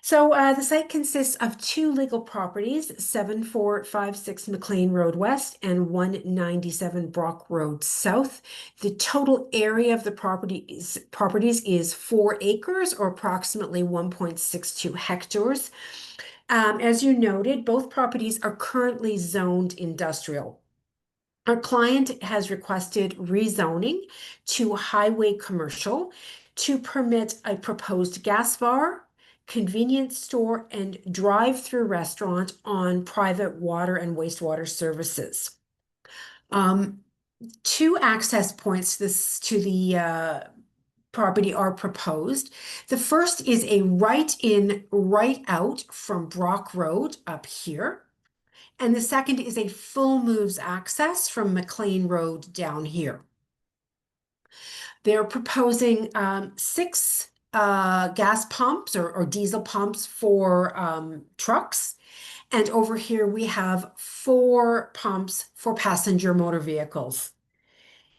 So the site consists of two legal properties, 7456 McLean Road West and 197 Brock Road South. The total area of the properties is 4 acres or approximately 1.62 hectares. As you noted, both properties are currently zoned industrial. Our client has requested rezoning to highway commercial to permit a proposed gas bar, convenience store, and drive-through restaurant on private water and wastewater services. 2 access points to the property are proposed. The first is a right in, right out from Brock Road up here. And the second is a full moves access from McLean Road down here. They're proposing 6 gas pumps or diesel pumps for trucks. And over here we have 4 pumps for passenger motor vehicles.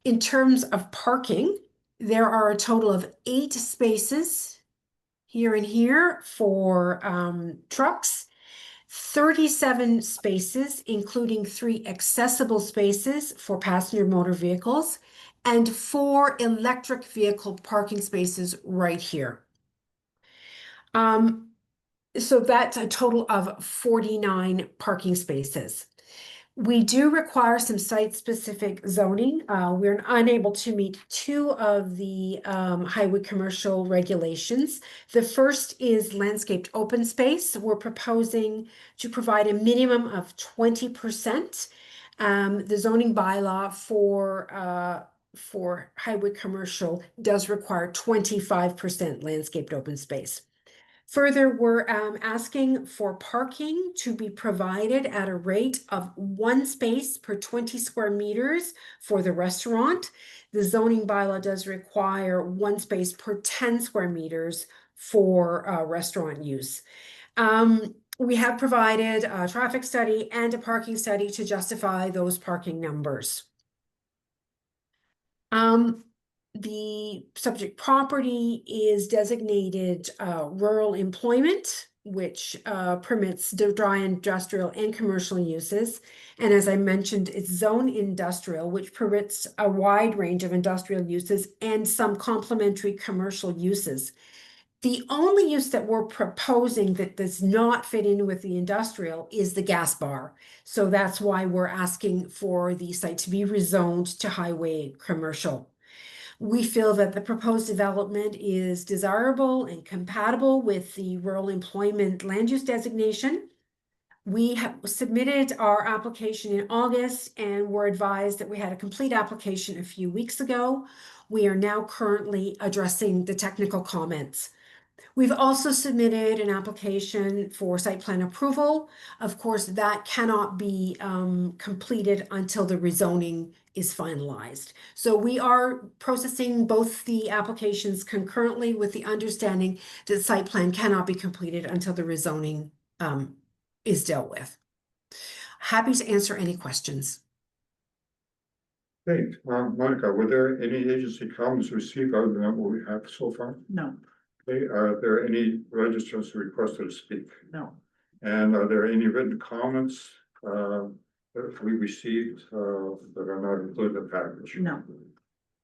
In terms of parking, there are a total of 8 spaces here and here for trucks, 37 spaces, including 3 accessible spaces for passenger motor vehicles, and 4 electric vehicle parking spaces right here. So that's a total of 49 parking spaces. We do require some site-specific zoning. We're unable to meet 2 of the highway commercial regulations. The first is landscaped open space. We're proposing to provide a minimum of 20%. The zoning bylaw for highway commercial does require 25% landscaped open space. Further, we're asking for parking to be provided at a rate of 1 space per 20 square meters for the restaurant. The zoning bylaw does require 1 space per 10 square meters for restaurant use. We have provided a traffic study and a parking study to justify those parking numbers. The subject property is designated rural employment, which permits dry industrial and commercial uses. And as I mentioned, it's zone industrial, which permits a wide range of industrial uses and some complementary commercial uses. The only use that we're proposing that does not fit in with the industrial is the gas bar. So that's why we're asking for the site to be rezoned to highway commercial. We feel that the proposed development is desirable and compatible with the rural employment land use designation. We have submitted our application in August and were advised that we had a complete application a few weeks ago. We are now currently addressing the technical comments. We've also submitted an application for site plan approval. Of course, that cannot be completed until the rezoning is finalized. So we are processing both the applications concurrently with the understanding that site plan cannot be completed until the rezoning is dealt with. Happy to answer any questions. Hey, Monica, were there any agency comments received other than what we have so far? No. Okay, are there any registrants requested to speak? No. And are there any written comments that we received that are not included in the package? No.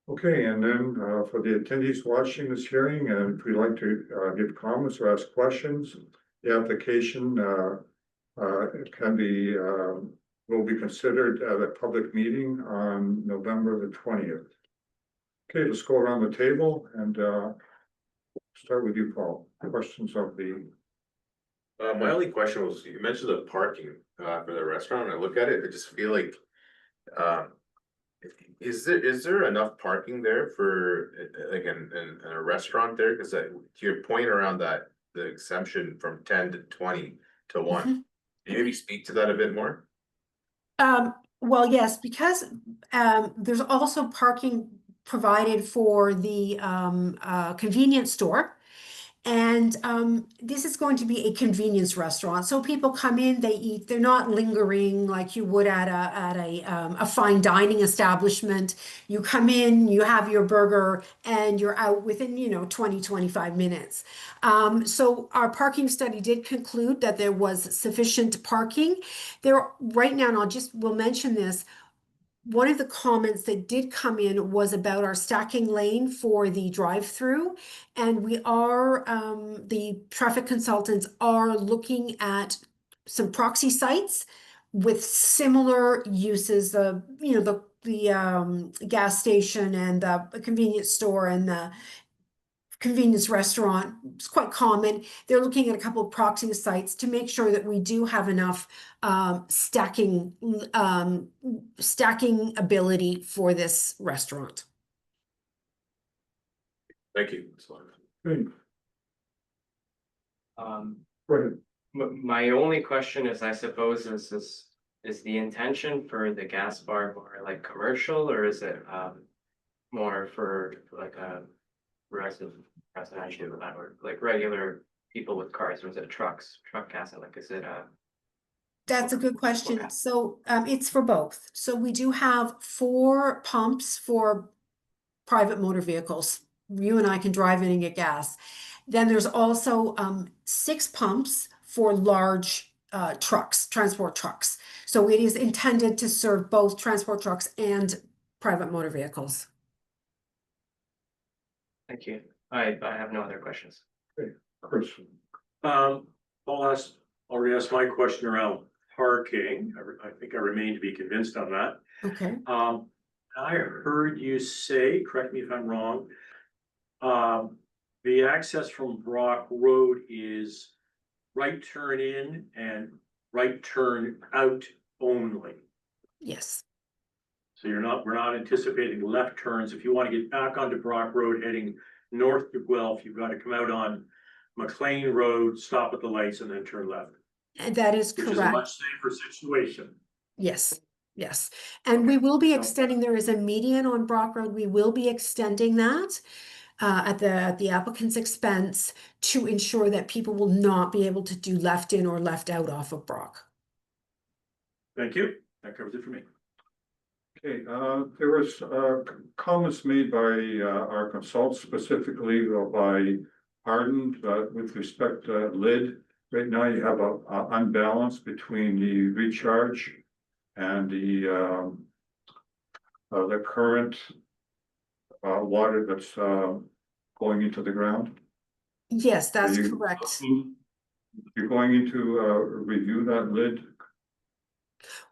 Okay, and then for the attendees watching this hearing, and if you'd like to give comments or ask questions, the application will be considered at a public meeting on November the 20th. Okay, let's go around the table and start with you, Paul. Questions of the. My only question was, you mentioned the parking for the restaurant. I look at it, I just feel like, is there enough parking there for like in a restaurant there? Because to your point around that, the exemption from 10 to 20 to 1, can you maybe speak to that a bit more? Well, yes, because there's also parking provided for the convenience store. And this is going to be a convenience restaurant. So people come in, they eat, they're not lingering like you would at a fine dining establishment. You come in, you have your burger, and you're out within, 20, 25 minutes. So our parking study did conclude that there was sufficient parking. There right now, and we'll mention this. One of the comments that did come in was about our stacking lane for the drive-through. And the traffic consultants are looking at some proxy sites with similar uses of, the gas station and the convenience store and the convenience restaurant. It's quite common. They're looking at a couple of proxy sites to make sure that we do have enough stacking ability for this restaurant. Thank you. Good. Go ahead. My only question is, I suppose, is the intention for the gas bar more like commercial, or is it more for like a residential, or like regular people with cars, or is it truck gas? Like, is it That's a good question. Okay. So it's for both. So we do have 4 pumps for private motor vehicles. You and I can drive in and get gas. Then there's also 6 pumps for large transport trucks. So it is intended to serve both transport trucks and private motor vehicles. Thank you. I have no other questions. Chris. I'll already asked my question around parking. I think I remain to be convinced on that. Okay. I heard you say, correct me if I'm wrong, the access from Brock Road is right turn in and right turn out only. Yes. So we're not anticipating left turns. If you want to get back onto Brock Road heading north to Guelph, you've got to come out on McLean Road, stop at the lights, and then turn left. And that is Which is a correct. much safer situation. Yes, yes. And we will be extending, there is a median on Brock Road. We will be extending that at the applicant's expense to ensure that people will not be able to do left in or left out off of Brock. Thank you. That covers it for me. Okay, there was comments made by our consultants, specifically by Arden, with respect to lid. Right now you have a unbalance between the recharge and the current water that's going into the ground. Yes, that's Are you correct. You're going into review that lid?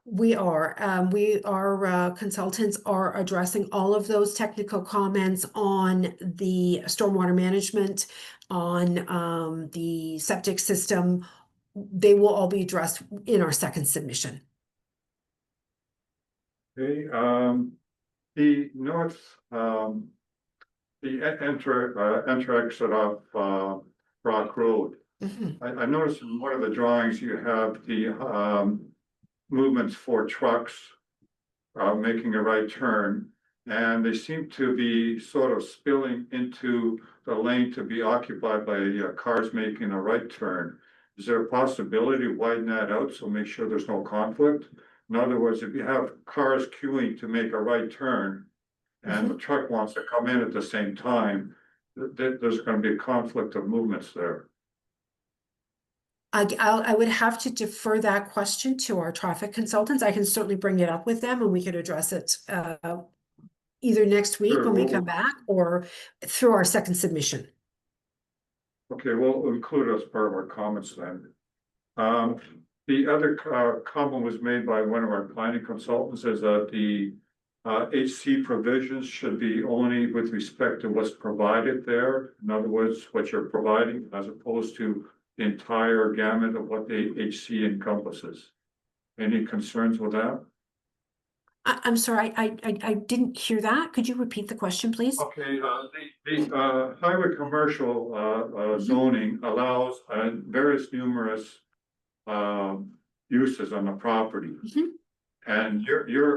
We are, consultants are addressing all of those technical comments on the stormwater management, on the septic system. They will all be addressed in our second submission. Okay, the north, the enter exit off Brock Road. I noticed in one of the drawings you have the movements for trucks making a right turn, and they seem to be sort of spilling into the lane to be occupied by cars making a right turn. Is there a possibility to widen that out so make sure there's no conflict? In other words, if you have cars queuing to make a right turn and the truck wants to come in at the same time, there's going to be a conflict of movements there. I would have to defer that question to our traffic consultants. I can certainly bring it up with them and we could address it either next week Sure, when we well, come back or through our second submission. Okay, we'll include it as part of our comments then. The other comment was made by one of our planning consultants is that the HC provisions should be only with respect to what's provided there. In other words, what you're providing as opposed to the entire gamut of what the HC encompasses. Any concerns with that? I'm sorry, I didn't hear that. Could you repeat the question, please? Okay, the highway commercial zoning allows various numerous uses on the property. And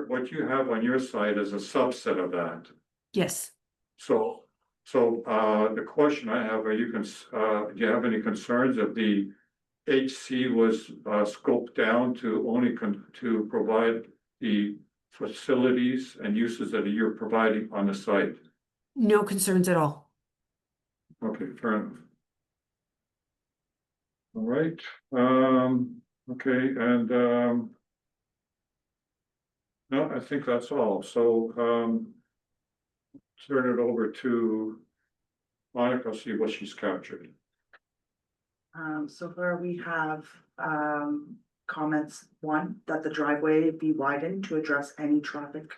what you have on your site is a subset of that. Yes. So So, the question I have, do you have any concerns if the HC was, scoped down to only to provide the facilities and uses that you're providing on the site? No concerns at all. Okay, fair enough. All right, okay, and, no, I think that's all, so, turn it over to Monica, see what she's captured. So far we have, comments, one, that the driveway be widened to address any traffic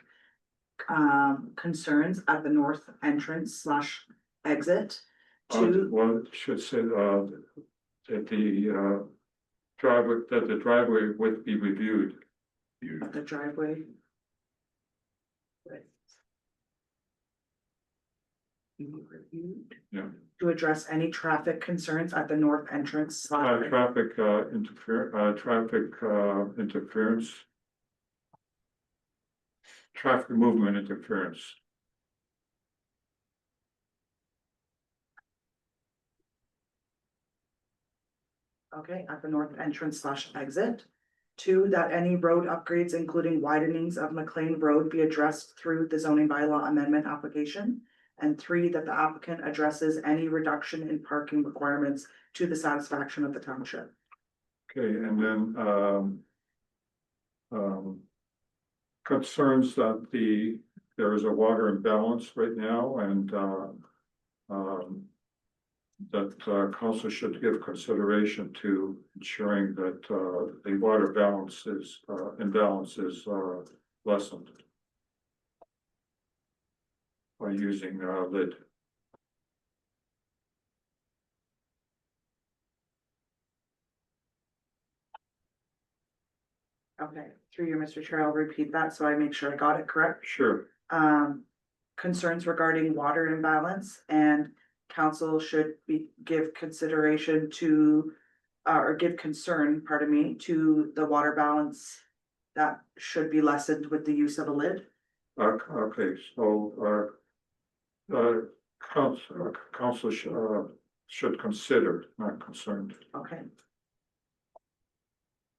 concerns at the north entrance / exit. Two, Well, it should say, that the driveway would be reviewed. the driveway. Be reviewed. Yeah. To address any traffic concerns at the north entrance / Traffic interference. Traffic movement interference. Okay, at the north entrance / exit. Two, that any road upgrades, including widenings of McLean Road, be addressed through the zoning bylaw amendment application. And three, that the applicant addresses any reduction in parking requirements to the satisfaction of the township. Okay, and then, concerns that there is a water imbalance right now and, that council should give consideration to ensuring that the water imbalance is lessened by using lid. Okay, through you, Mr. Chair, I'll repeat that so I make sure I got it correct. Sure. Concerns regarding water imbalance and council should give consideration to, or give concern, pardon me, to the water balance that should be lessened with the use of a lid. Okay, so, council should consider, not concerned. Okay.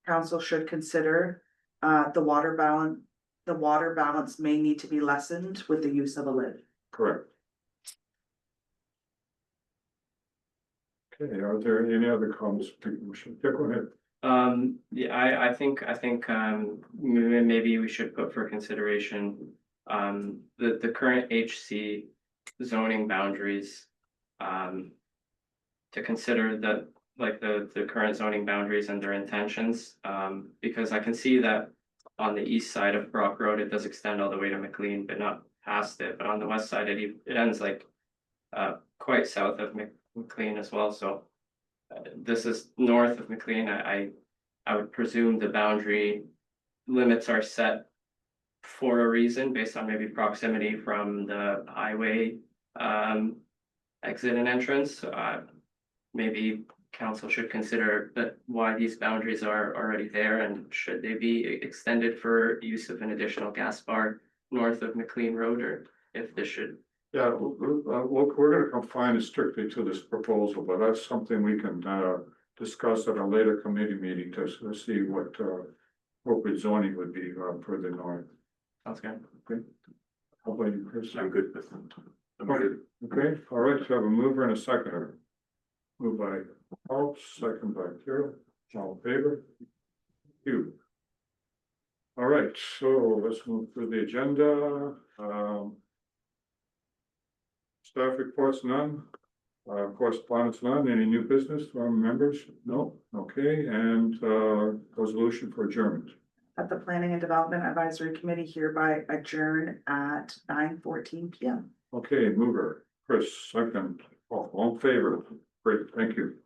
Council should consider, the water balance may need to be lessened with the use of a lid. Correct. Okay, are there any other comments? Yeah, go ahead. Yeah, I think, maybe we should put for consideration, the current HC zoning boundaries. To consider the current zoning boundaries and their intentions, because I can see that on the east side of Brock Road, it does extend all the way to McLean, but not past it, but on the west side, it ends quite south of McLean as well, so. This is north of McLean. I would presume the boundary limits are set for a reason based on maybe proximity from the highway exit and entrance. Maybe council should consider why these boundaries are already there and should they be extended for use of an additional gas bar north of McLean Road, or if this should. Yeah, we're gonna confine it strictly to this proposal, but that's something we can discuss at a later committee meeting to see what appropriate zoning would be further north. Sounds good. Okay. How about you, Chris? I'm good with them. Okay, all right, so I have a mover and a seconder. Moved by Paul, second by Carol, all in favor? You. All right, so let's move through the agenda. Staff reports none, correspondence none, any new business from members? No, okay, and resolution for adjournment. That the Planning and Development Advisory Committee hereby adjourn at 9:14 PM. Okay, mover, Chris, second, all in favor, great, thank you.